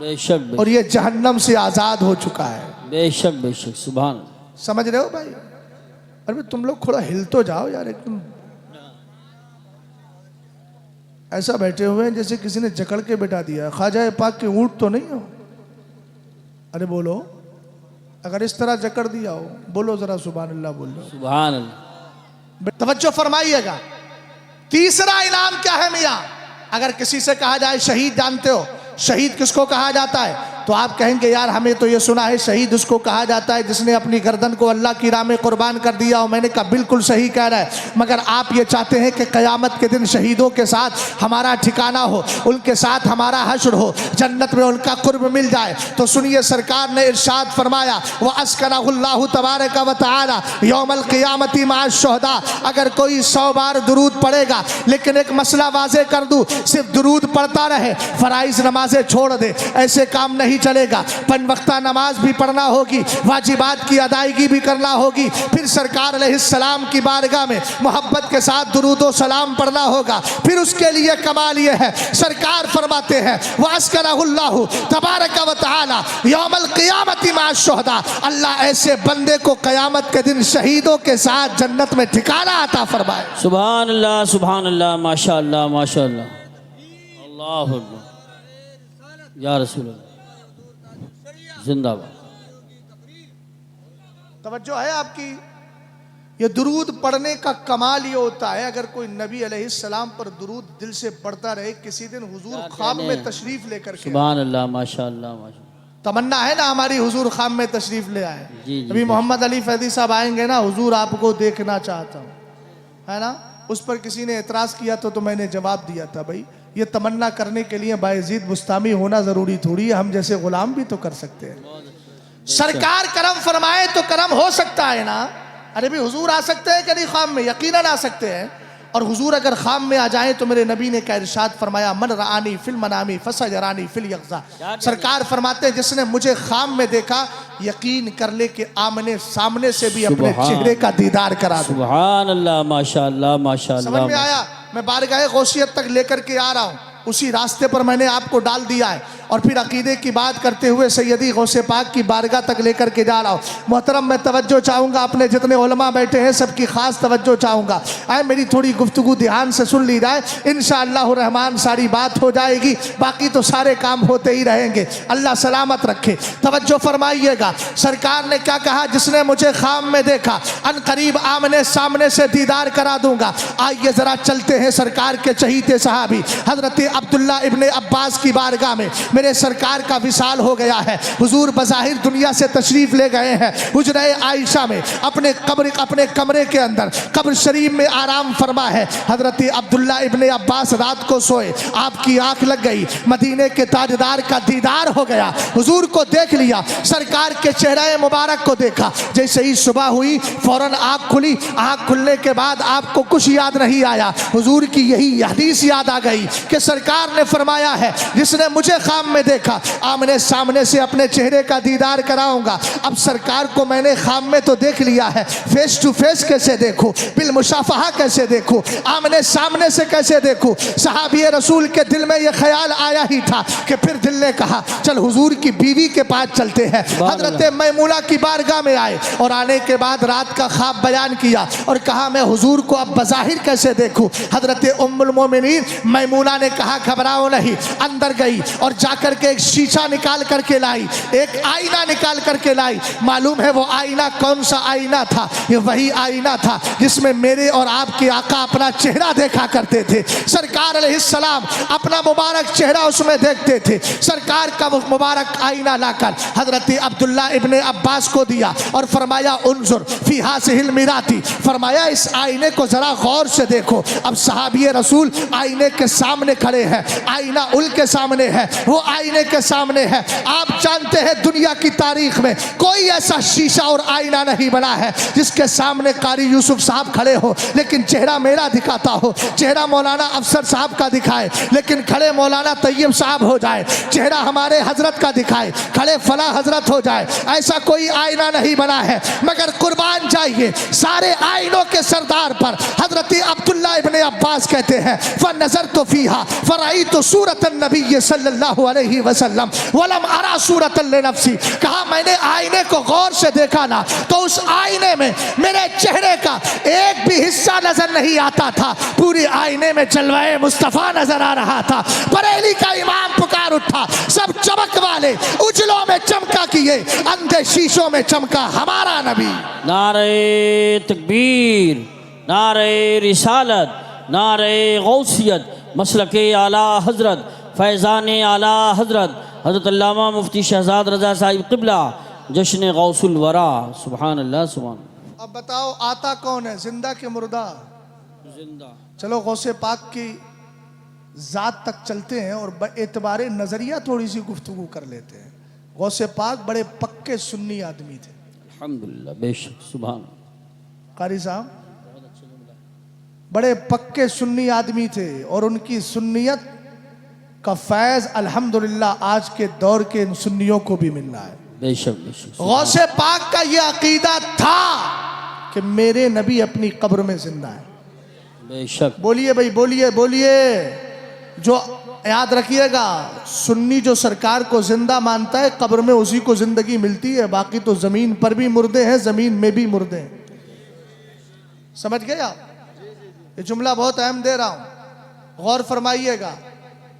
बेशक। और ये जहन्नम से आजाद हो चुका है। बेशक बेशक, सुभान। समझ रहे हो भाई? अरे तुम लोग थोड़ा हिल तो जाओ यार, एकदम ऐसा बैठे हुए हैं जैसे किसी ने जकड़ के बिठा दिया। ख्वाजा पाक के ऊंट तो नहीं हो? अरे बोलो, अगर इस तरह जकड़ दिया हो, बोलो जरा सुभान अल्लाह बोलो। सुभान अल्लाह। तवज्जो फरमाइएगा। तीसरा इनाम क्या है मियाँ? अगर किसी से कहा जाए शहीद जानते हो, शहीद किसको कहा जाता है? तो आप कहेंगे यार हमें तो ये सुना है शहीद उसको कहा जाता है जिसने अपनी गर्दन को अल्लाह की राह में कुर्बान कर दिया हो। मैंने कहा बिल्कुल सही कह रहा है, मगर आप ये चाहते हैं कि क़यामत के दिन शहीदों के साथ हमारा ठिकाना हो, उनके साथ हमारा हश्र हो, जन्नत में उनका कुर्ब मिल जाए। तो सुनिए, सरकार ने इरशाद फरमाया व अस्कनहुल्लाहु तबारक व तआला यौमल क़ियामती मअ शुहदा। अगर कोई 100 बार दुरूद पढ़ेगा, लेकिन एक मसला वाज़े कर दूँ, सिर्फ दुरूद पढ़ता रहे, फ़राइज़ नमाजें छोड़ दे, ऐसे काम नहीं चलेगा। 5 वक्ता नमाज भी पढ़ना होगी, वाजिबात की अदायगी भी करना होगी, फिर सरकार अलैहिस्सलाम की बारगाह में मोहब्बत के साथ दुरूद व सलाम पढ़ना होगा। फिर उसके लिए कमाल ये है, सरकार फरमाते हैं वास्कनहुल्लाहु तबारक व तआला यौमल क़ियामती मअ शुहदा। अल्लाह ऐसे बंदे को क़यामत के दिन शहीदों के साथ जन्नत में ठिकाना अता फरमाए। सुभान अल्लाह, माशा अल्लाह, माशा अल्लाह, अल्लाहु अकबर, या रसूल अल्लाह, जिंदाबाद। तवज्जो है आपकी? ये दुरूद पढ़ने का कमाल ये होता है, अगर कोई नबी अलैहिस्सलाम पर दुरूद दिल से पढ़ता रहे। किसी दिन हुजूर ख्वाब में तशरीफ लेकर के, सुभान अल्लाह, माशा अल्लाह, माशा, तमन्ना है ना हमारी हुजूर ख्वाब में तशरीफ ले आए। जी, अभी मोहम्मद अली फैदी साहब आएंगे ना, हुजूर आपको देखना चाहता हूँ, है ना। उस पर किसी ने एतराज़ किया तो मैंने जवाब दिया था, भाई ये तमन्ना करने के लिए बायजीद बुस्तामी होना ज़रूरी थोड़ी है, हम जैसे गुलाम भी तो कर सकते हैं। सरकार करम फरमाए तो करम हो सकता है ना। अरे भी हुजूर आ सकते हैं कि नहीं ख्वाब में? यकीनन आ सकते हैं। और हुजूर अगर ख्वाब में आ जाएं तो मेरे नबी ने क्या इरशाद फरमाया, मन रानी फिल मनामी फसजरानी फिल यक़ज़ा। सरकार फरमाते हैं जिसने मुझे ख्वाब में देखा, यकीन कर ले कि आमने सामने से भी अपने चेहरे का दीदार करा दूं। सुभान अल्लाह, माशा अल्लाह, माशा अल्लाह। समझ में आया? मैं बारगाह गौसियत तक लेकर के आ रहा हूँ, उसी रास्ते पर मैंने आपको डाल दिया है। और फिर अकीदे की बात करते हुए सैयदी गौसे पाक की बारगाह तक लेकर के जा रहा हूँ। मोहतरम, मैं तवज्जो चाहूँगा, अपने जितने उलमा बैठे हैं सबकी खास तवज्जो चाहूँगा। आए मेरी थोड़ी गुफ्तगू ध्यान से सुन ली जाए, इंशाअल्लाह रहमान सारी बात हो जाएगी, बाकी तो सारे काम होते ही रहेंगे। अल्लाह सलामत रखे। तवज्जो फरमाइएगा, सरकार ने क्या कहा? जिसने मुझे ख्वाब में देखा, अन करीब आमने सामने से दीदार करा दूंगा। आइए ज़रा चलते हैं सरकार के चहीते सहाबी हज़रत अब्दुल्ला इब्ने अब्बास की बारगाह में। मेरे सरकार का विसाल हो गया है। हुजूर बज़ाहिर दुनिया से तशरीफ ले गए हैं, हुजरे आयशा में अपने कमरे के अंदर कब्र शरीफ में आराम फरमा है। हज़रत अब्दुल्ला इब्ने अब्बास रात को सोए, आपकी आंख लग गई, मदीने के ताजदार का दीदार हो गया। हुजूर को देख लिया, सरकार के चेहरे मुबारक को देखा। जैसे ही सुबह हुई फौरन आँख खुली। आँख खुलने के बाद आपको कुछ याद नहीं आया, हुजूर की यही हदीस याद आ गई कि सरकार ने फरमाया है जिसने मुझे ख्वाब में देखा, आमने सामने से अपने चेहरे का दीदार कराऊंगा। अब सरकार को मैंने ख्वाब में तो देख लिया है, फेस टू फेस कैसे देखूं, बिल मुशाफहा कैसे देखूं, आमने सामने से कैसे देखूं। सहाबी रसूल के दिल में यह ख्याल आया ही था कि फिर दिल ने कहा चल हुजूर की बीवी के पास चलते हैं। हजरत मैमूना की बारगाह में आए और आने के बाद रात का ख्वाब बयान किया और कहा मैं हुजूर को अब बज़ाहिर कैसे देखूं। हजरत उम्मुल मोमिनीन मैमूना ने कहा घबराओ नहीं। अंदर गई और जाकर के एक शीशा निकाल करके लाई, एक आईना निकाल करके लाई। मालूम है वो आईना कौन सा आईना था? ये वही आईना था जिसमें मेरे और आपके आका अपना चेहरा देखा करते थे। सरकार अलैहिस्सलाम अपना मुबारक चेहरा उसमें देखते थे। सरकार का वो मुबारक आईना लाकर हजरत अब्दुल्ला इब्ने अब्बास को दिया और फरमाया उन्जुर फी हाज़िहिल मिराती, फरमाया इस आईने को जरा गौर से देखो। अब सहाबी रसूल आईने के सामने खड़े हैं, आईना उनके सामने है, वो आईने के सामने है। आप जानते हैं दुनिया की तारीख में कोई ऐसा शीशा और आईना नहीं बना है जिसके सामने कारी यूसुफ साहब खड़े हो लेकिन चेहरा मेरा दिखाता हो, चेहरा मौलाना अफसर साहब का दिखाए लेकिन खड़े मौलाना तैयब साहब हो जाए, चेहरा हमारे हजरत का दिखाए खड़े फला हजरत हो जाए। ऐसा कोई आईना नहीं बना है। मगर कुर्बान जाइए सारे आईनों के सरदार पर हजरत अब्दुल्ला इब्ने अब्बास कहते हैं फनज़र तो फीहा फराई तो सूरत नबी सल्लल्लाहु अलैहि वसल्लम वलम अरा सूरत नफ्सी। कहा मैंने आईने को गौर से देखा ना तो उस आईने में मेरे चेहरे का एक भी हिस्सा नजर नहीं आता था, पूरी आईने में जलवाए मुस्तफ़ा नजर आ रहा था। बरेली का इमाम पुकार उठा, सब चमक वाले उजलों में चमका किए, अंधे शीशों में चमका हमारा नबी। नारे तकबीर, नारे रिसालत, नारे गौसियत, मसलक आला हज़रत, फैज़ान आला हज़रत हज़रत अल्लामा मुफ्ती शहजाद रज़ा साहिब क़िबला जश्न गौसुल वरा। सुभान अल्लाह सुभान। अब बताओ आता कौन है, जिंदा के मुर्दा? जिंदा। चलो गौसे पाक की ज़ात तक चलते हैं और एतबारे नज़रिया थोड़ी सी गुफ्तगू कर लेते हैं। गौसे पाक बड़े पक्के सुन्नी आदमी थे। अल्हम्दुलिल्लाह, बेशक, सुभान। कारी साहब बड़े पक्के सुन्नी आदमी थे और उनकी सुन्नियत का फैज़ अल्हम्दुलिल्लाह आज के दौर के इन सुन्नियों को भी मिल रहा है। बेशक बेशक। गौसे पाक का ये अकीदा था कि मेरे नबी अपनी कब्र में जिंदा है। बेशक। बोलिए भाई, बोलिए बोलिए। जो याद रखिएगा, सुन्नी जो सरकार को जिंदा मानता है, कब्र में उसी को जिंदगी मिलती है, बाकी तो जमीन पर भी मुर्दे हैं, जमीन में भी मुर्दे हैं। समझ गए आप? ये जुमला बहुत अहम दे रहा हूं, गौर फरमाइएगा।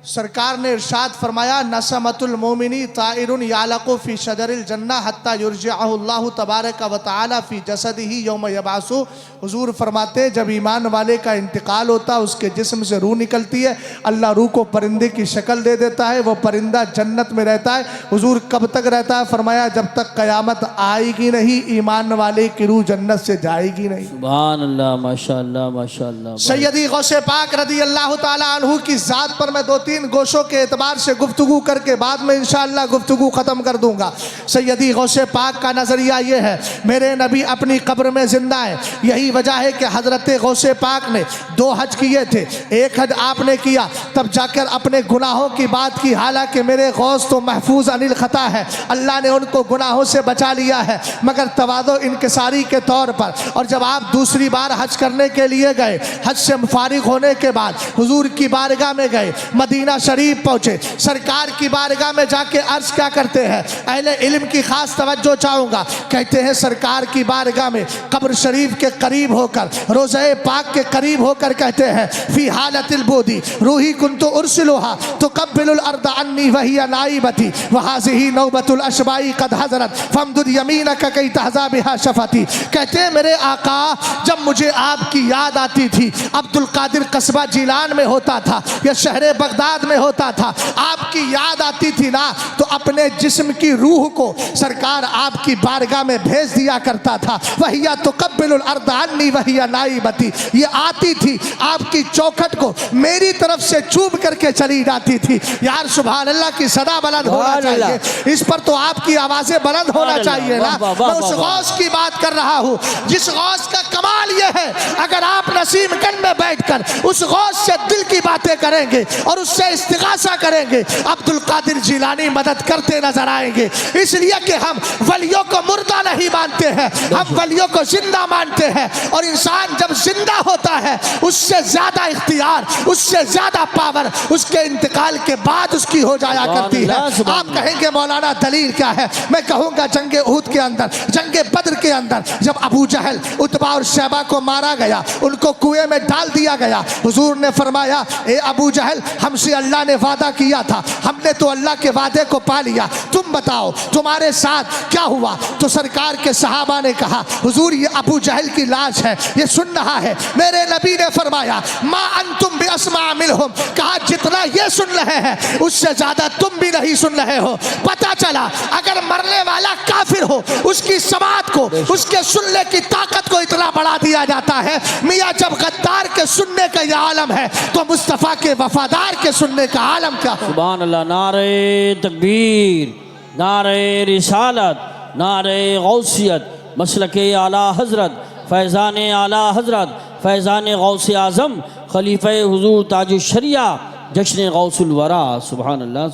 सरकार ने इरशाद फरमाया, नसमतुल मोमिनी ताइरुन यालक़ु फी शजरिल जन्ना हत्ता युरजिअहु अल्लाहु तबारक व तआला फी जसदिही यौम यबासु। हुजूर फरमाते हैं, जब ईमान वाले का इंतकाल होता है, उसके जिस्म से रूह निकलती है, अल्लाह रूह को परिंदे की शक्ल दे देता है, वो परिंदा जन्नत में रहता है। हुजूर कब तक रहता है? फरमाया, जब तक क़यामत आएगी नहीं, ईमान वाले की रूह जन्नत से जाएगी नहीं। सुभान अल्लाह, माशाअल्लाह माशाअल्लाह। सैयदी गौसे पाक रदी अल्लाह ताला अन्हु की ज़ात पर मैं 2-3 गोशों के एतबार से गुफ्तगू करके बाद में इंशाअल्लाह गुफ्तगू ख़त्म कर दूंगा। सैयदी गौसे पाक का नज़रिया ये है, मेरे नबी अपनी कब्र में जिंदा है। यही वजह है कि हज़रत गौसे पाक ने 2 हज किए थे। एक हज आपने किया, तब जाकर अपने गुनाहों की बात की, हालांकि मेरे गौस तो महफूज अनिल ख़ता है, अल्लाह ने उनको गुनाहों से बचा लिया है, मगर तवादो इनकिसारी के तौर पर। और जब आप दूसरी बार हज करने के लिए गए, हज से फारिग होने के बाद हुजूर की बारगाह में गए, मदीना शरीफ पहुंचे, सरकार की बारगाह में जाके अर्ज क्या करते हैं? अहले इल्म की खास तवज्जो चाहूंगा। कहते हैं सरकार की बारगाह में कब्र शरीफ के करीब होकर, रोज़े पाक के करीब होकर कहते हैं, फी हालतिल बोदी रूही कुन्तु उर्सिलुहा तुकब्बिलुल अर्द अन्नी वहिया नाइबती व हाज़िही नौबतुल अशबाई कद हज़रत फमदुद यमीनक कई तहज़ा बिहा शफती। कहते हैं मेरे आका, जब मुझे आपकी याद आती थी, अब्दुल कादिर कस्बा जिलान में होता था या शहर बगदाद में होता था, आपकी याद आती थी ना, तो अपने जिस्म की रूह को सरकार आपकी बारगाह में भेज दिया करता था। वहिया तुकब्बिलुल अर्द अन्नी वहिया नाइबती, ये आती थी आपकी चौखट को मेरी तरफ से चूम करके चली जाती थी। यार सुभान अल्लाह की सदा बुलंद होना चाहिए, इस पर तो आपकी आवाजें बुलंद होना चाहिए ना। मैं उस गौस की बात कर रहा हूँ जिस गौस का कमाल ये है, अगर आप नसीमगंज में बैठकर उस गौस से दिल की बातें करेंगे और उससे इस्तिगासा करेंगे, अब्दुल कादिर जिलानी मदद करते नजर आएंगे। इसलिए कि हम वलियों को मुर्दा नहीं मानते हैं, हम वलियों को जिंदा मानते हैं। और इंसान जब जिंदा होता है, उससे ज्यादा इख्तियार, उससे ज्यादा पावर उसके इंतकाल के बाद उसकी हो जाया करती है। आप कहेंगे मौलाना दलील क्या है? मैं कहूंगा जंगे उहद के अंदर, जंगे बद्र के अंदर, जब अबू जहल, उतबा और शैबा को मारा गया, उनको कुएं में डाल दिया गया, हुजूर ने फरमाया, ए अबू जहल, हमसे अल्लाह ने वादा किया था, हमने तो अल्लाह के वादे को पा लिया, तुम बताओ तुम्हारे साथ क्या हुआ? तो सरकार के सहाबा ने कहा, हुजूर ये अबू जहल की लाश है, ये सुन रहा है। मेरे नबी ने फरमाया, मा अंतुम बिअस्मा मिनहुम, कहा जितना ये सुन रहे हैं उससे ज्यादा तुम भी नहीं सुन रहे हो। पता चला अगर मरने वाला काफिर हो, उसकी समात को, उसके सुनने की ताकत को इतना बढ़ा दिया जाता है। मियाँ जब गद्दार के सुनने का यह आलम है, तो मुस्तफ़ा के वफादार के सुनने का आलम क्या? सुभान अल्लाह। नारे तकबीर, नारे रिसालत, नारे गौसियत, मसलक आला हज़रत, फैज़ान आला हज़रत, फैज़ान गौस आज़म, खलीफा हुजूर ताजुल शरिया, जश्न गौसुल वरा। सुभान अल्लाह।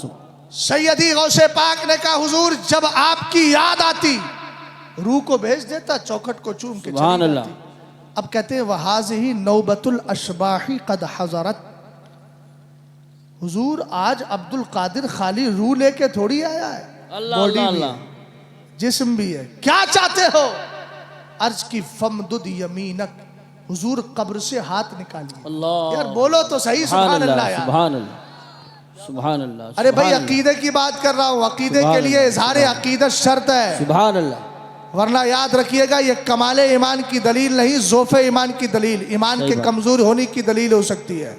सैयदी गौसे पाक ने कहा, हुजूर जब आपकी याद आती, रूह को भेज देता, चौखट को चूम के सुभान अल्लाह। अब कहते हैं, वहाज़िही नौबतुल अशबाही कद हज़रत। हुजूर आज अब्दुल कादिर खाली रूह लेके थोड़ी आया है, बॉडी भी है, जिस्म भी है। क्या चाहते हो? अर्ज की फमदुद यमीनक, हुजूर कब्र से हाथ निकालिए। अल्लाह, यार बोलो तो सही, सुभान अल्लाह यार, सुभान अल्लाह, सुभान अल्लाह। अरे भाई अकीदे की बात कर रहा हूँ, अकीदे के लिए इजहार अकीदत शर्त है। सुभान अल्लाह। वरना याद रखिएगा ये कमाले ईमान की दलील नहीं, ज़ोफ़े ईमान की दलील, ईमान के कमज़ोर होने की दलील हो सकती है।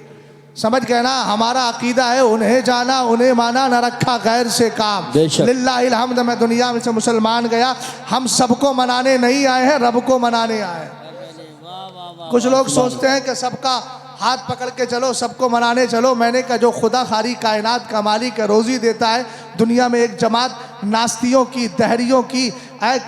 समझ गए ना? हमारा अकीदा है उन्हें जाना उन्हें माना, न रखा गैर से काम। लिल्लाहिल हम्द। मैं दुनिया में से मुसलमान गया, हम सबको मनाने नहीं आए हैं, रब को मनाने आए हैं। कुछ लोग सोचते हैं कि सबका हाथ पकड़ के चलो, सबको मनाने चलो। मैंने कहा जो खुदा खारी कायनात का मालिक है, रोज़ी देता है, दुनिया में एक जमात नास्तियों की, दहरियों की,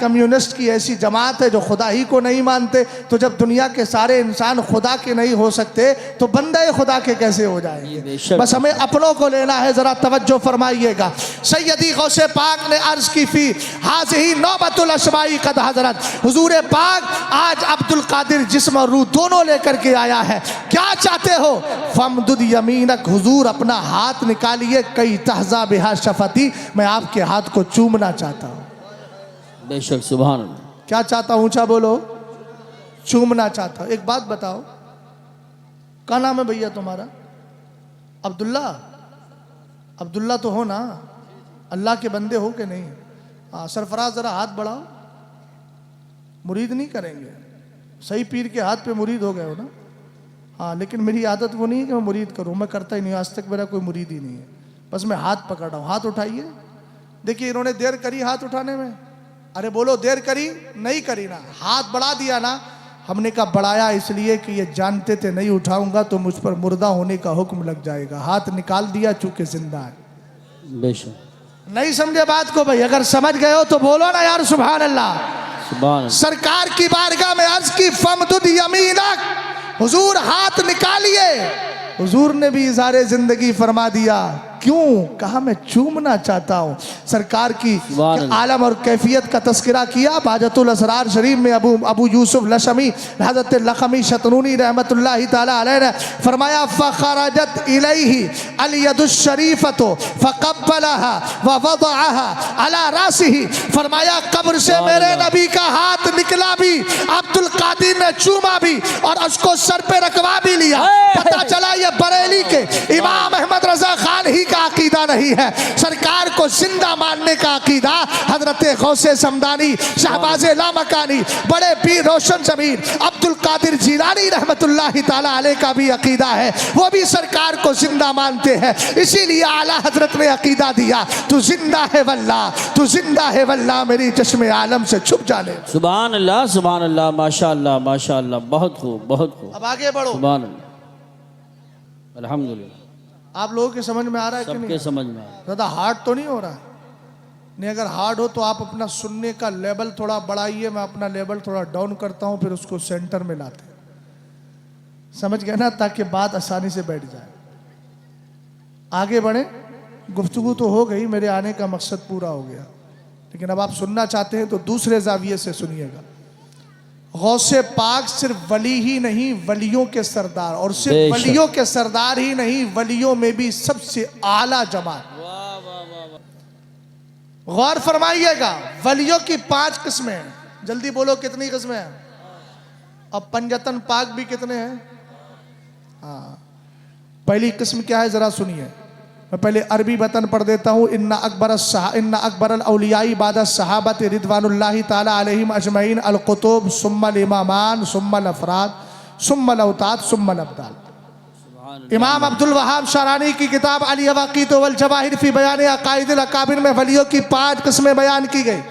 कम्युनिस्ट की ऐसी जमात है जो खुदा ही को नहीं मानते। तो जब दुनिया के सारे इंसान खुदा के नहीं हो सकते तो बंदे खुदा के कैसे हो जाएंगे? बस हमें अपनों को लेना है। ज़रा तवज्जो फरमाइएगा। सैयदी गौसे पाक ने अर्ज़ की फी हाज़िही नौबतुल अस्माई कद हज़रत। हुजूर पाक आज अब्दुल कादिर जिस्म और रूह दोनों लेकर के आया है। क्या चाहते हो? फमदुद यमीनक। हुजूर अपना हाथ निकालिए, कई तहज़ा बिहा शफती, मैं आपके हाथ को चूमना चाहता हूँ। बेशक, सुभान अल्लाह। क्या चाहता हूँ? ऊंचा बोलो। चूमना चाहता हूँ। एक बात बताओ, क्या नाम है भैया तुम्हारा? अब्दुल्ला। अब्दुल्ला तो हो ना? अल्लाह के बंदे हो कि नहीं? हाँ, सरफराज ज़रा हाथ बढ़ाओ। मुरीद नहीं करेंगे? सही पीर के हाथ पे मुरीद हो गए हो ना? हाँ, लेकिन मेरी आदत वो नहीं है कि मैं मुरीद करूँ, मैं करता ही नहीं, आज तक मेरा कोई मुरीद ही नहीं है। बस मैं हाथ पकड़ रहा हूँ। हाथ उठाइए। देखिए इन्होंने देर करी हाथ उठाने में। अरे बोलो, देर करी? नहीं करी ना, हाथ बढ़ा दिया ना। हमने कहा बढ़ाया इसलिए कि ये जानते थे नहीं उठाऊंगा तो मुझ पर मुर्दा होने का हुक्म लग जाएगा। हाथ निकाल दिया चूंकि जिंदा है। बेशक। नहीं समझे बात को भाई? अगर समझ गए हो तो बोलो ना यार सुभान अल्लाह। सुभान अल्लाह। सरकार की बारगाह में अर्ज की फमदुद यमीनक। हुजूर हाथ निकालिए। हुजूर ने भी इज़हारे जिंदगी फरमा दिया। क्यों? कहा मैं चूमना चाहता हूँ। सरकार की आलम और कैफियत का तस्करा किया। बाजतुल असरार शरीफ में अबू यूसुफ लशमी हज़रत लखमी शतनूनी रहमतुल्लाहि ताला अलैह ने फरमाया फ़खरजत इलैहि अल यदुश शरीफतो फ़क़ब्बलहा व वदअहा अला रासिही। फरमाया कब्र से मेरे नबी का हाथ निकला भी, अब्दुल कादिर ने चूमा भी और उसको सर पे रखवा भी लिया। पता चला ये बरेली के इमाम अहमद रजा खान ही का अकीदा नहीं है, सरकार को जिंदा मानने का अकीदा हजरत गौसे समदानी, शहबाज़े लामकानी, बड़े पीर रोशन ज़मीर अब्दुल कादिर जिलानी रहमतुल्लाहि ताला अलैह का भी अकीदा है। वो भी सरकार को जिंदा मानते हैं। इसीलिए आला हजरत ने अकीदा दिया, तू जिंदा है वल्लाह, तू जिंदा है वल्लाह, मेरी चश्मे आलम से छुप जाने। सुभान अल्लाह, सुभान अल्लाह, माशाअल्लाह, माशाअल्लाह, बहुत खूब, बहुत खूब। अब आगे बढ़ो। सुभान अल्लाह, अल्हम्दुलिल्लाह। आप लोगों के समझ में आ रहा है कि नहीं? सबके समझ में आ रहा है। ज़्यादा हार्ड तो नहीं हो रहा? नहीं, अगर हार्ड हो तो आप अपना सुनने का लेवल थोड़ा बढ़ाइए, मैं अपना लेवल थोड़ा डाउन करता हूँ, फिर उसको सेंटर में लाते हैं। समझ गए ना? ताकि बात आसानी से बैठ जाए। आगे बढ़े। गुफ्तगू तो हो गई, मेरे आने का मकसद पूरा हो गया, लेकिन अब आप सुनना चाहते हैं तो दूसरे जाविये से सुनिएगा। गौसे पाक सिर्फ वली ही नहीं, वलियों के सरदार, और सिर्फ वलियों के सरदार ही नहीं, वलियों में भी सबसे आला जमात। गौर फरमाइएगा, वलियों की 5 किस्में हैं। जल्दी बोलो कितनी किस्में हैं? अब पंजतन पाक भी कितने हैं? हाँ, पहली किस्म क्या है जरा सुनिए। मैं पहले अरबी बतन पढ़ देता हूँ। इन्ना अकबर औलियाई बाद सहाबत रिदवानुल्लाहि ताला अलैहिम अजमईन अल कुतुब सुम्मल इमामान सुम्मल अफराद सुम्मल औताद सुम्मल अब्दाल। इमाम अब्दुल वहाब शरानी की किताब अल यवाक़ीत वल जवाहिर फी बयान अक़ाइदिल अकाबिर में वलियों की 5 किस्में बयान की गई।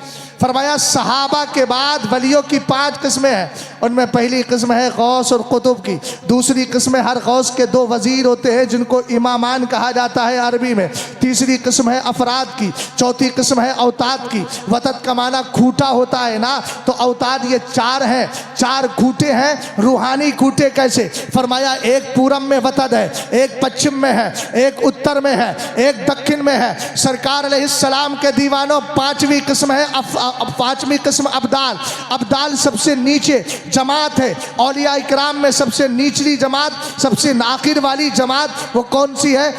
फरमाया सहाबा के बाद वलियों की 5 किस्में हैं। उनमें पहली किस्म है गौस और कुतुब की। दूसरी किस्म है हर गौस के 2 वजीर होते हैं जिनको इमामान कहा जाता है अरबी में। तीसरी किस्म है अफराद की। चौथी किस्म है औताद की। वतद का माना खूंटा होता है ना, तो औताद ये 4 हैं, 4 खूंटे हैं। रूहानी खूंटे कैसे? फरमाया एक पूरब में वतद है, एक पश्चिम में है, एक उत्तर में है, एक दक्षिण में है। सरकार अलैहिस्सलाम के दीवानों 5वीं किस्म है 5वीं किस्म अब्दाल। अब्दाल सबसे नीचे जमात है। औलिया इकराम में सबसे निचली जमात, सबसे आखिर वाली जमात वो कौन सी है?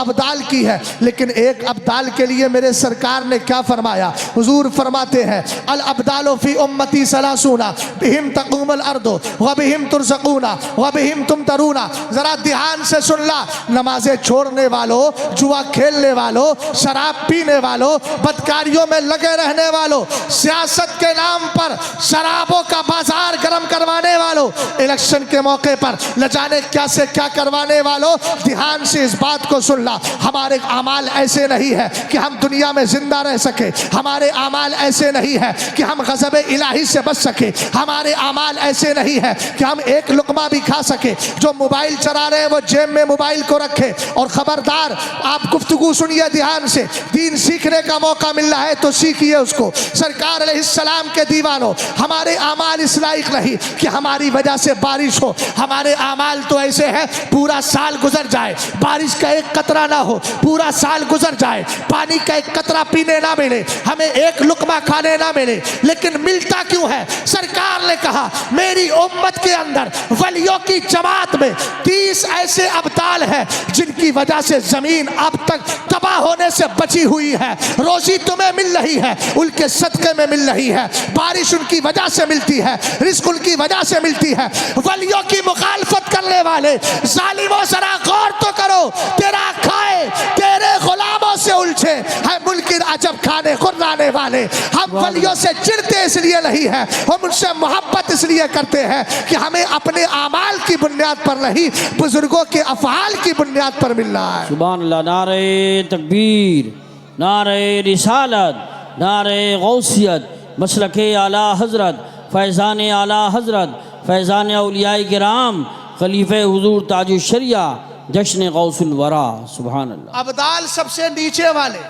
अब्दाल की है। लेकिन एक अब्दाल के लिए मेरे सरकार ने क्या फरमाया? हुजूर फरमाते हैं अल अब्दालो फी उम्मती सलासूना बिहिम तक़ूमुल अर्दो व बिहिम तुरज़क़ूना व बिहिम तुमतरूना। जरा ध्यान से सुन ला, नमाजें छोड़ने वालों, जुआ खेलने वालों, शराब पीने वालों, बदकारियों में लगे रहने वालों, सियासत के नाम पर शराबों का बाजार गर्म करवाने वालों, इलेक्शन के मौके पर न जाने क्या से क्या करवाने वालों, ध्यान से इस बात को सुन ला। हमारे अमाल ऐसे नहीं है कि हम दुनिया में जिंदा रह सके, हमारे अमाल ऐसे नहीं है कि हम गज़ब इलाही से बच सके, हमारे अमाल ऐसे नहीं है कि हम एक लुकमा भी खा सके। जो मोबाइल चला रहे हैं वो जेब में मोबाइल को रखे। और खबरदार, आप गुफ्तगू सुनिए ध्यान से, दीन सीखने का मौका मिल रहा है तो सीखिए उसको। सरकार अलैहिस्सलाम के दीवानों, हमारे अमाल इस लायक नहीं कि हमारी वजह से बारिश हो। हमारे अमाल तो ऐसे हैं, पूरा साल गुजर जाए, बारिश का एक कतरा ना हो, पूरा साल गुजर जाए, पानी का एक कतरा पीने ना मिले, हमें एक लुकमा खाने ना मिले, लेकिन मिलता क्यों है? सरकार ने कहा मेरी उम्मत के अंदर वलियों की जमात में 30 ऐसे अब्दाल हैं जिनकी वजह से जमीन अब तक तबाह होने से बची हुई है। रोजी तुम्हें मिल रही है, उनके सदके में मिल रही है, बारिश उनकी वजह से मिलती है, रिस्क उनकी वजह से मिलती है। वलियों की मुखालफत करने वाले जालिमों, जरा गौर तो करो, तेरा खाए तेरे गुलामों से उलझे है मुनकिर अजब खाने खुर्राने वाले। हम वलियों से चिढ़ते इसलिए नहीं है, हम उनसे मोहब्बत इसलिए करते हैं कि हमें अपने आमाल की बुनियाद पर नहीं, बुजुर्गों के अफ़आल की बुनियाद पर मिल रहा है। सुभान अल्लाह। नारे तकबीर, नारे रिसालत, नारे गौसियत, मसलके आला हज़रत, फैज़ान आला हज़रत, फैज़ान औलियाए किराम, खलीफे हुजूर ताजुल शरिया, जश्न गौसुल वरा। सुभान अल्लाह। अब्दाल सबसे नीचे वाले,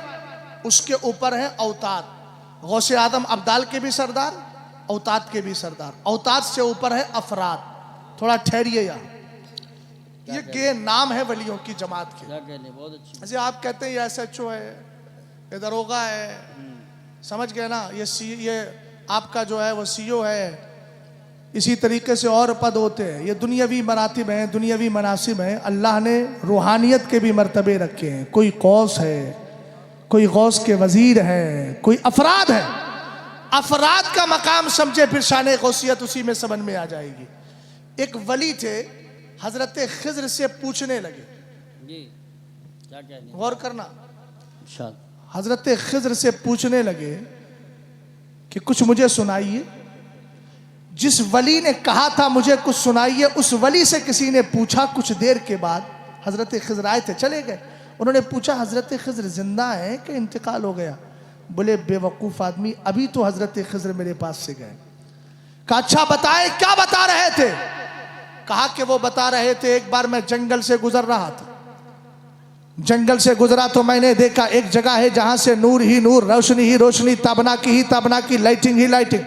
उसके ऊपर है औताद। गौसे आदम अब्दाल के भी सरदार, औताद के भी सरदार। औताद से ऊपर है अफराद। थोड़ा ठहरिए यार, ये के नाम है वलियों की जमात के। क्या कहने, बहुत अच्छी। जैसे आप कहते हैं ये SHO है, ये दरोगा है, समझ गए ना, ये आपका जो है वो CO है। इसी तरीके से और पद होते हैं। ये दुनियावी मरातिब हैं, दुनियावी मनासिब हैं। अल्लाह ने रूहानियत के भी मर्तबे रखे हैं। कोई गौस है, कोई गौस के वजीर हैं, कोई अफराद है। अफराद का मकाम समझे फिर शान गौसियत उसी में समझ में आ जाएगी। एक वली थे, हजरत खिज़्र से पूछने लगे, जी क्या कहने, गौर करना, शायद हजरत खिज़्र से पूछने लगे कि कुछ मुझे सुनाइए। जिस वली ने कहा था मुझे कुछ सुनाइए, उस वली से किसी ने पूछा। कुछ देर के बाद हजरत खिज़्र आए थे, चले गए। उन्होंने पूछा हजरत खिज़्र जिंदा है कि इंतकाल हो गया? बोले बेवकूफ़ आदमी, अभी तो हजरत खिज़्र मेरे पास से गए। कहा अच्छा बताए, क्या बता रहे थे? कहा कि वो बता रहे थे एक बार मैं जंगल से गुजर रहा था, जंगल से गुजरा तो मैंने देखा एक जगह है जहां से नूर ही नूर, रोशनी ही रोशनी, ताबना की ही ताबना की, लाइटिंग ही लाइटिंग।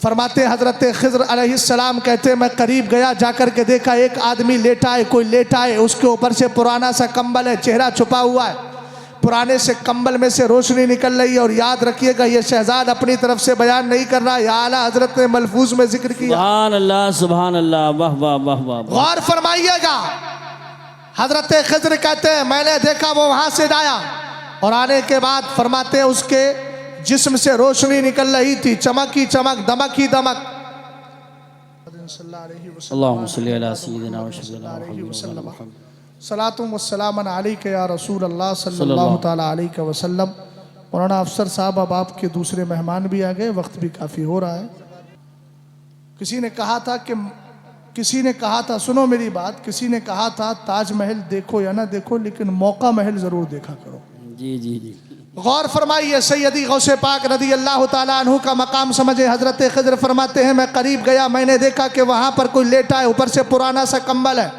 फरमाते हजरत खिज़्र अलैहिस्सलाम कहते मैं करीब गया, जाकर के देखा एक आदमी लेटा है, कोई लेटा है, उसके ऊपर से पुराना सा कंबल है, चेहरा छुपा हुआ है, पुराने से कंबल में से रोशनी निकल रही है। और याद रखिएगा ये शहजाद अपनी तरफ से बयान नहीं कर रहा, या आला हजरत ने मलफूज में जिक्र किया। सुभान अल्लाह, सुभान अल्लाह, वाह वाह वाह वाह। गौर फरमाइएगा, हजरत खिज़्र कहते हैं मैंने देखा वो वहां से आया, और आने के बाद फरमाते हैं उसके जिस्म से रोशनी निकल रही थी, चमक ही चमक, दमक ही दमक। अल्लाहुम्मा सल्ली अला सय्यिदिना व सल्लल्लाहु अलैहि सलातुम वस्सलाम अलैका या रसूल अल्लाह सल्लल्लाहु तआला अलैहि वसल्लम। मौलाना अफसर साहब, अब आपके दूसरे मेहमान भी आ गए, वक्त भी काफ़ी हो रहा है। किसी ने कहा था सुनो मेरी बात, किसी ने कहा था ताजमहल देखो या ना देखो, लेकिन मौका महल ज़रूर देखा करो। जी जी जी। गौर फरमाइए, सैयदी गौसे पाक रदी अल्लाह ताला अन्हु का मकाम समझे। हजरत खिज़्र फरमाते हैं मैं करीब गया, मैंने देखा कि वहाँ पर कोई लेटा है, ऊपर से पुराना सा कंबल है,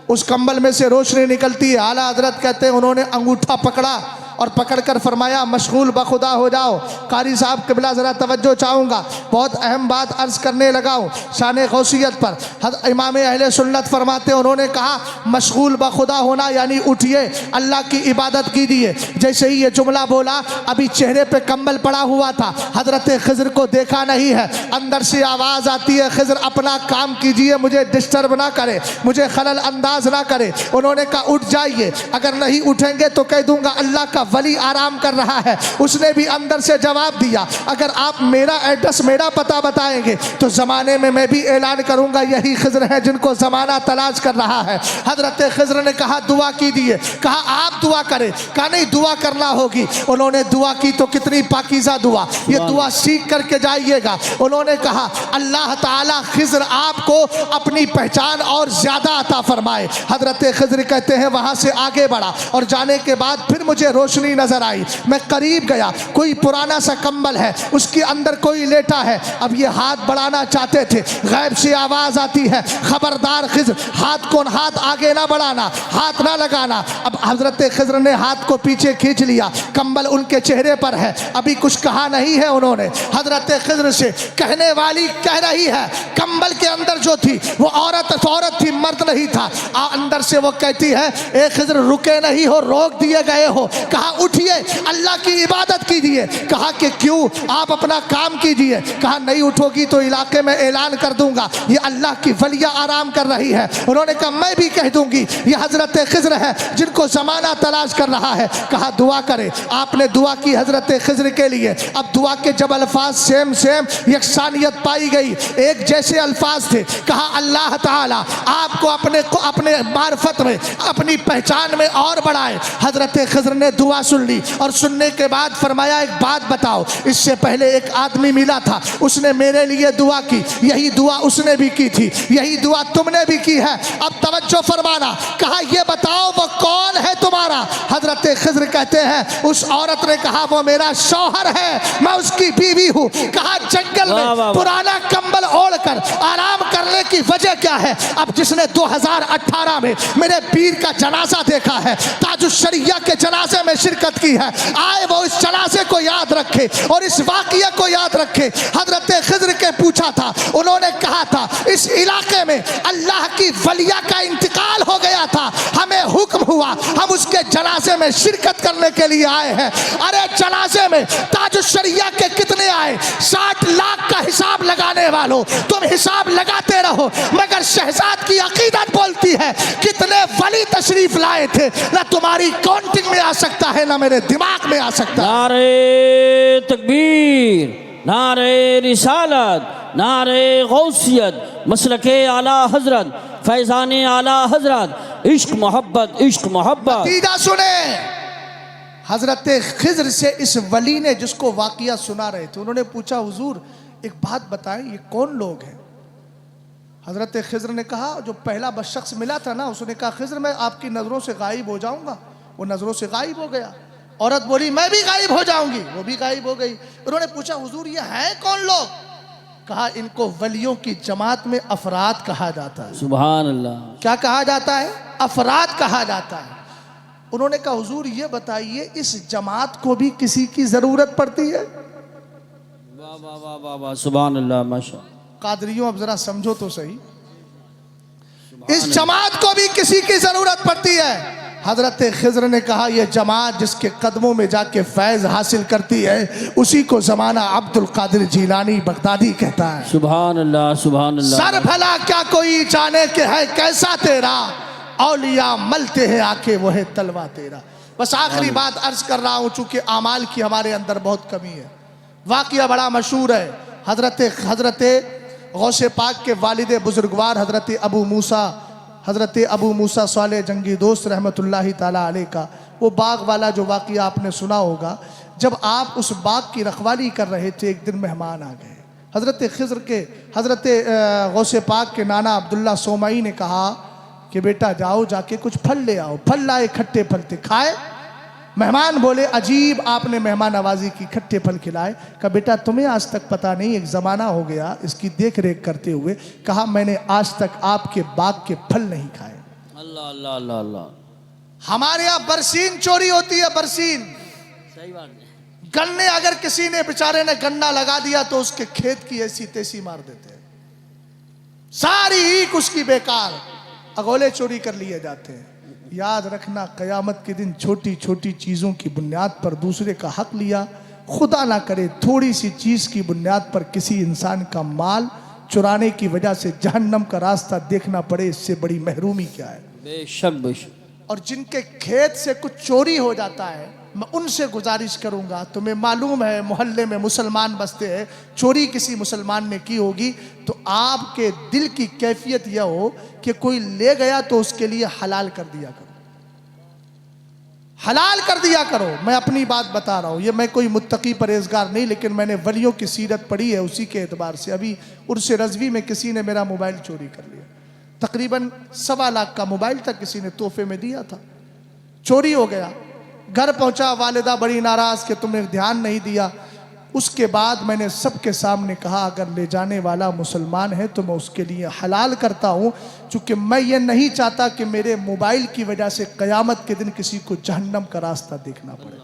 उस कंबल में से रोशनी निकलती है। आला हजरत कहते हैं उन्होंने अंगूठा पकड़ा और पकड़कर फरमाया मशगूल बखुदा हो जाओ। कारी साहब क़िबला ज़रा तवज्जो चाहूँगा, बहुत अहम बात अर्ज़ करने लगा हूँ शान गौसियत पर। इमाम अहले सुन्नत फरमाते हैं, उन्होंने कहा मशगूल बखुदा होना यानी उठिए अल्लाह की इबादत कीजिए। जैसे ही ये जुमला बोला, अभी चेहरे पे कंबल पड़ा हुआ था, हज़रत खिज़र को देखा नहीं है। अंदर से आवाज़ आती है, खिज़र अपना काम कीजिए, मुझे डिस्टर्ब ना करे, मुझे खलल अंदाज ना करे। उन्होंने कहा उठ जाइए, अगर नहीं उठेंगे तो कह दूंगा अल्लाह का वली आराम कर रहा है। उसने भी अंदर से जवाब दिया, अगर आप मेरा एड्रेस मेरा पता बताएंगे तो ज़माने में मैं भी ऐलान करूंगा यही खिज़र है जिनको ज़माना तलाश कर रहा है। हज़रत खिज़र ने कहा दुआ कीजिए। कहा आप दुआ करें। कहा नहीं, दुआ करना होगी। उन्होंने दुआ की तो कितनी पाकीज़ा दुआ, ये दुआ सीख करके जाइएगा। उन्होंने कहा अल्लाह ताला खिज़र आपको अपनी पहचान और ज़्यादा अता फरमाए। हज़रत खिज़र कहते हैं वहाँ से आगे बढ़ा और जाने के बाद फिर मुझे रोशनी नज़र आई। मैं करीब गया, कोई पुराना सा कंबल है, उसके अंदर कोई लेटा है। अब ये हाथ बढ़ाना चाहते थे, गैब से आवाज़ आती है खबरदार खिज़र, हाथ आगे ना बढ़ाना, हाथ ना लगाना। अब हज़रत खिज़र ने हाथ को पीछे खींच लिया, कंबल उनके चेहरे पर है, अभी कुछ कहा नहीं है उन्होंने। हज़रत खिज़र से कहने वाली कह रही है, कंबल के अंदर जो थी वो औरत थी, मर्द नहीं था। अंदर से वो कहती है ए खिज़र रुके नहीं हो, रोक दिए गए हो। कहा उठिए अल्लाह की इबादत कीजिए। कहा कि क्यों, आप अपना काम कीजिए। कहा नहीं उठोगी तो इलाके में ऐलान कर दूंगा ये अल्लाह की वलिया आराम कर रही है। उन्होंने कहा मैं भी कह दूंगी ये हज़रत खिज़र है जिनको ज़माना तलाश कर रहा है। कहा दुआ करे। आपने दुआ की हज़रत खिज़र के लिए। अब दुआ के जब अल्फाज सेम यकसानियत पाई गई, एक जैसे अल्फाज थे। कहा अल्लाह ताला आपको अपने मार्फत में, अपनी पहचान में और बढ़ाए। हज़रत खिज़र ने दुआ सुन ली और सुनने के बाद फरमाया एक बात बताओ, इससे पहले एक आदमी मिला था, उसने मेरे लिए दुआ की, यही दुआ उसने भी की थी, यही दुआ तुमने भी की है। अब तवज्जो फरमाना। कहा ये बताओ वो कौन है तुम्हारा? हज़रत खिज़र कहते हैं उस औरत ने कहा वो मेरा शौहर है, मैं उसकी बीवी हूँ। कहा जंगल में पुराना कंबल ओढ़कर आराम करने की वजह क्या है? अब जिसने 2018 में मेरे पीर का जनाजा देखा है, ताजुश शरिया के जनाजे में शिरकत की है, आए वो इस जनाजे को याद रखे और इस वाक़िया को याद रखे। हज़रत खिज़र के पूछा था, उन्होंने कहा था इस इलाके में अल्लाह की वलिया का इंतकाल हो गया था, हमें हुक्म हुआ हम उसके जनाजे में शिरकत करने के लिए आए हैं। अरे जनाजे में ताजुश शरिया के कितने आए? 60 लाख का हिसाब लगाने वालों, तुम हिसाब लगाते रहो, मगर शहजाद की अकीदत बोलती है कितने वली तशरीफ लाए थे, ना तुम्हारी काउंटिंग में आ सकता है ना मेरे दिमाग में आ सकता है। नारे तकबीर, नारे रिसालत, नारे गौसियत, मसलके आला हजरत, फैज़ाने आला हजरत, इश्क मोहब्बत, इश्क मोहब्बत। नतीजा सुने, हज़रत खिज़र से इस वली ने जिसको वाक़िया सुना रहे थे, उन्होंने पूछा हुजूर एक बात बताएं ये कौन लोग हैं? हज़रत खिज़र ने कहा जो पहला शख्स मिला था ना, उसने कहा खिज़र मैं आपकी नज़रों से गायब हो जाऊंगा। वो नज़रों से गायब हो गया। औरत बोली मैं भी गायब हो जाऊंगी, वो भी गायब हो गई। उन्होंने पूछा हुजूर ये हैं कौन लोग? कहा इनको वलियों की जमात में अफराद कहा जाता है। सुभान अल्लाह। क्या कहा जाता है? अफराद कहा जाता है। उन्होंने कहा हुजूर ये बताइए इस जमात को भी किसी की जरूरत पड़ती है? वाह वाह वाह वाह वाह, सुभान अल्लाह, माशा। कादरियों अब जरा समझो तो सही, इस जमात को भी किसी की जरूरत पड़ती है। हजरत खिज़र ने कहा यह जमात जिसके कदमों में जाके फैज़ हासिल करती है उसी को ज़माना अब्दुल कादिर जीलानी बगदादी कहता है। सुभान अल्लाह, सुभान अल्लाह। सर भला क्या कोई जाने के है कैसा तेरा, औलिया मलते हैं आके वो है तलवा तेरा। बस आखिरी बात अर्ज कर रहा हूँ, चूंकि आमाल की हमारे अंदर बहुत कमी है। वाक़िया बड़ा मशहूर है। हजरत गौसे पाक के वालिद बुजुर्गवार हज़रत अबू मूसा साले जंगी दोस्त रहमतुल्लाहि ताला अलैह का वो बाग वाला जो वाक़िया आपने सुना होगा। जब आप उस बाग की रखवाली कर रहे थे, एक दिन मेहमान आ गए। हज़रत खिज़र के हज़रत गौसे पाक के नाना अब्दुल्ला सोमाई ने कहा कि बेटा जाओ जाके कुछ फल ले आओ। फल लाए, खट्टे फल थे, खाए। मेहमान बोले अजीब आपने मेहमान नवाजी की, खट्टे फल खिलाए। कहा बेटा तुम्हें आज तक पता नहीं, एक ज़माना हो गया इसकी देख रेख करते हुए। कहा मैंने आज तक आपके बाग के फल नहीं खाए। अल्लाह अल्लाह अल्लाह अल्लाह। हमारे यहाँ बरसीन चोरी होती है, बरसीन सही बात है। गन्ने अगर किसी ने बेचारे ने गन्ना लगा दिया तो उसके खेत की ऐसी तैसी मार देते हैं, सारी ईख उसकी बेकार, अगोले चोरी कर लिए जाते हैं। याद रखना, कयामत के दिन छोटी छोटी चीजों की बुनियाद पर दूसरे का हक लिया, खुदा ना करे थोड़ी सी चीज की बुनियाद पर किसी इंसान का माल चुराने की वजह से जहन्नम का रास्ता देखना पड़े, इससे बड़ी महरूमी क्या है। बेशक बेशक। और जिनके खेत से कुछ चोरी हो जाता है, मैं उनसे गुजारिश करूंगा, तुम्हें मालूम है मोहल्ले में मुसलमान बसते हैं, चोरी किसी मुसलमान ने की होगी तो आपके दिल की कैफियत यह हो कि कोई ले गया तो उसके लिए हलाल कर दिया करो, हलाल कर दिया करो। मैं अपनी बात बता रहा हूँ, ये मैं कोई मुत्तकी परहेजगार नहीं, लेकिन मैंने वलियों की सीरत पढ़ी है, उसी के एतबार से। अभी उर्स रज़वी में किसी ने मेरा मोबाइल चोरी कर लिया, तकरीबन 1.25 लाख का मोबाइल था, किसी ने तोहफे में दिया था, चोरी हो गया। घर पहुंचा, वालिदा बड़ी नाराज कि तुमने ध्यान नहीं दिया। उसके बाद मैंने सबके सामने कहा, अगर ले जाने वाला मुसलमान है तो मैं उसके लिए हलाल करता हूं, क्योंकि मैं ये नहीं चाहता कि मेरे मोबाइल की वजह से कयामत के दिन किसी को जहन्नम का रास्ता देखना पड़े।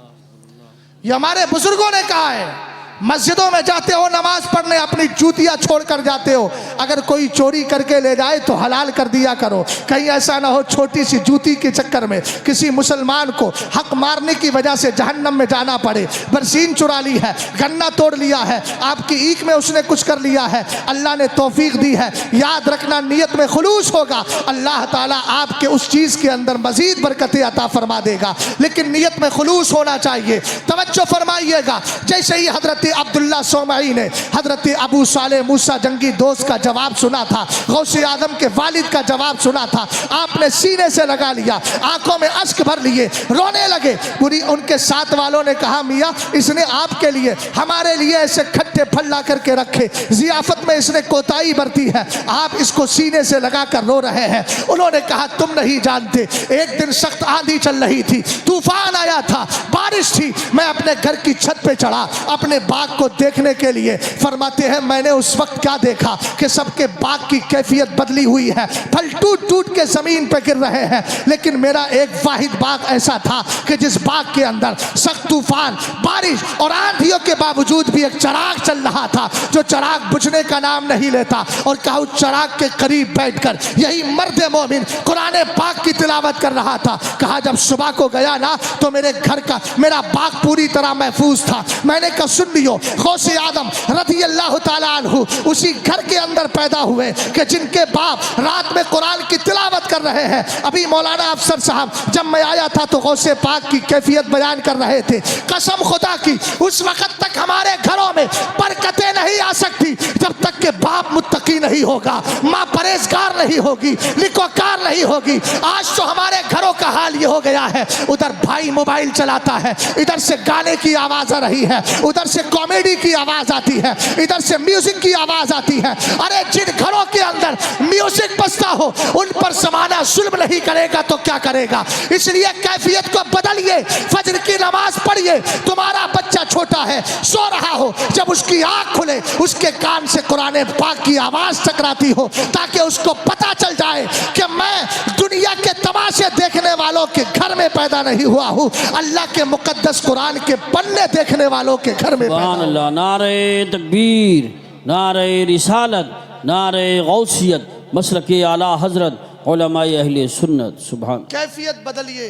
ये हमारे बुजुर्गों ने कहा है। मस्जिदों में जाते हो नमाज पढ़ने, अपनी जूतियां छोड़कर जाते हो, अगर कोई चोरी करके ले जाए तो हलाल कर दिया करो, कहीं ऐसा ना हो छोटी सी जूती के चक्कर में किसी मुसलमान को हक मारने की वजह से जहन्नम में जाना पड़े। बरसीन चुरा ली है, गन्ना तोड़ लिया है, आपकी ईख में उसने कुछ कर लिया है, अल्लाह ने तौफीक दी है, याद रखना नियत में खुलूस होगा, अल्लाह ताला आपके उस चीज के अंदर मजीद बरकतें अता फरमा देगा, लेकिन नियत में खुलूस होना चाहिए। तवज्जो फरमाइएगा, जैसे ही हजरत अब्दुल्ला सोमई ने हजरत अबू साले मूसा जंगी दोस्त का जवाब सुना था, गौसे आदम के वालिद का जवाब सुना था, आपने सीने से लगा लिया, आंखों में अश्क भर लिए, रोने लगे। पूरी उनके साथ वालों ने कहा, मियाँ इसने आपके लिए हमारे लिए ऐसे खट्टे फल ला करके रखे, जियाफत में इसने कोताही बरती है, आप इसको सीने से लगा कर रो रहे हैं। उन्होंने कहा, तुम नहीं जानते, एक दिन सख्त आंधी चल रही थी, तूफान आया था, बारिश थी, मैं अपने घर की छत पे चढ़ा अपने बाग को देखने के लिए। फरमाते हैं मैंने उस वक्त क्या देखा कि सबके बाग की कैफियत बदली हुई है, फल टूट टूट के जमीन पे गिर रहे हैं, लेकिन मेरा एक वाहिद बाग ऐसा था कि जिस बाग के अंदर सख्त तूफान, बारिश और आंधियों के बावजूद भी एक चिराग चल रहा था, जो चिराग बुझने का नाम नहीं लेता। और कहा उस चिराग के करीब बैठकर यही मर्द मोमिन कुरान पाक की तिलावत कर रहा था। कहा जब सुबह को गया ना तो मेरे घर का, मेरा बाग पूरी तरह महफूज था। मैंने कहा सुन लियो, गौसे आदम रज़ी अल्लाह ताला अन्हु उसी घर के अंदर पैदा हुए कि जिनके बाप रात में कुरान की तिलावत कर रहे हैं। अभी मौलाना अफसर साहब जब मैं आया था तो गौसे पाक की कैफियत बयान कर रहे थे। कसम खुदा की उस वक्त तक हमारे घरों में बरकतें नहीं आ सकती जब तक के बाप मुत्तकी नहीं होगा, माँ परहेजगार नहीं होगी, लिकोकार नहीं होगी। आज तो हमारे घरों का हाल ये हो गया है, उधर भाई मोबाइल चलाता है, इधर से गाने की आवाज आ रही है, उधर से कॉमेडी की आवाज आती है, इधर से म्यूजिक की आवाज आती है। अरे जिन घरों के अंदर म्यूजिक बजता हो उन पर ज़माना जुल्म नहीं करेगा तो क्या करेगा। इसलिए कैफियत को बदलिए, फजर की नमाज पढ़िए। तुम्हारा बच्चा छोटा है, सो रहा हो, जब उसकी आंख खुले उसके कान से कुरान पाक की आवाज टकराती हो, ताकि उसको पता चल जाए कि मैं दुनिया के तमाशे देखने वालों के घर में पैदा नहीं हुआ हूँ, अल्लाह के मुकद्दस कुरान के पन्ने देखने वालों के घर में पैदा हूँ। अल्लाह, नारे तकबीर, नारे रिसालत, नारे गौसियत, मसलके आला हजरत, उलमाए अहले सुन्नत। सुभान। कैफियत बदलिए,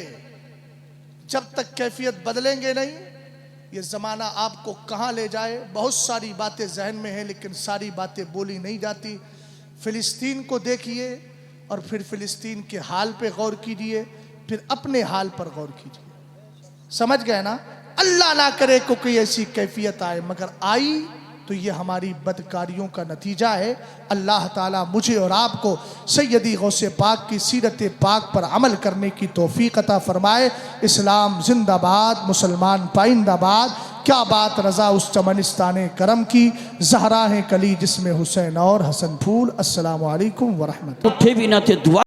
जब तक कैफियत बदलेंगे नहीं ये ज़माना आपको कहाँ ले जाए। बहुत सारी बातें जहन में हैं लेकिन सारी बातें बोली नहीं जाती। फ़िलिस्तीन को देखिए और फिर फ़िलिस्तीन के हाल पे गौर कीजिए, फिर अपने हाल पर गौर कीजिए। समझ गए ना। अल्लाह ना करे को कोई ऐसी कैफियत आए, मगर आई तो ये हमारी बदकारियों का नतीजा है। अल्लाह ताला मुझे और आपको सैयदी गौसे पाक की सीरत पाक पर अमल करने की तौफीक अता फरमाए। इस्लाम जिंदाबाद, मुसलमान पाइंदाबाद। क्या बात रज़ा उस चमनिस्तान करम की, ज़हरा है कली जिसमें हुसैन और हसन फूल। अस्सलामु अलैकुम व रहमतुल्लाह। उठे भी ना थे दुआ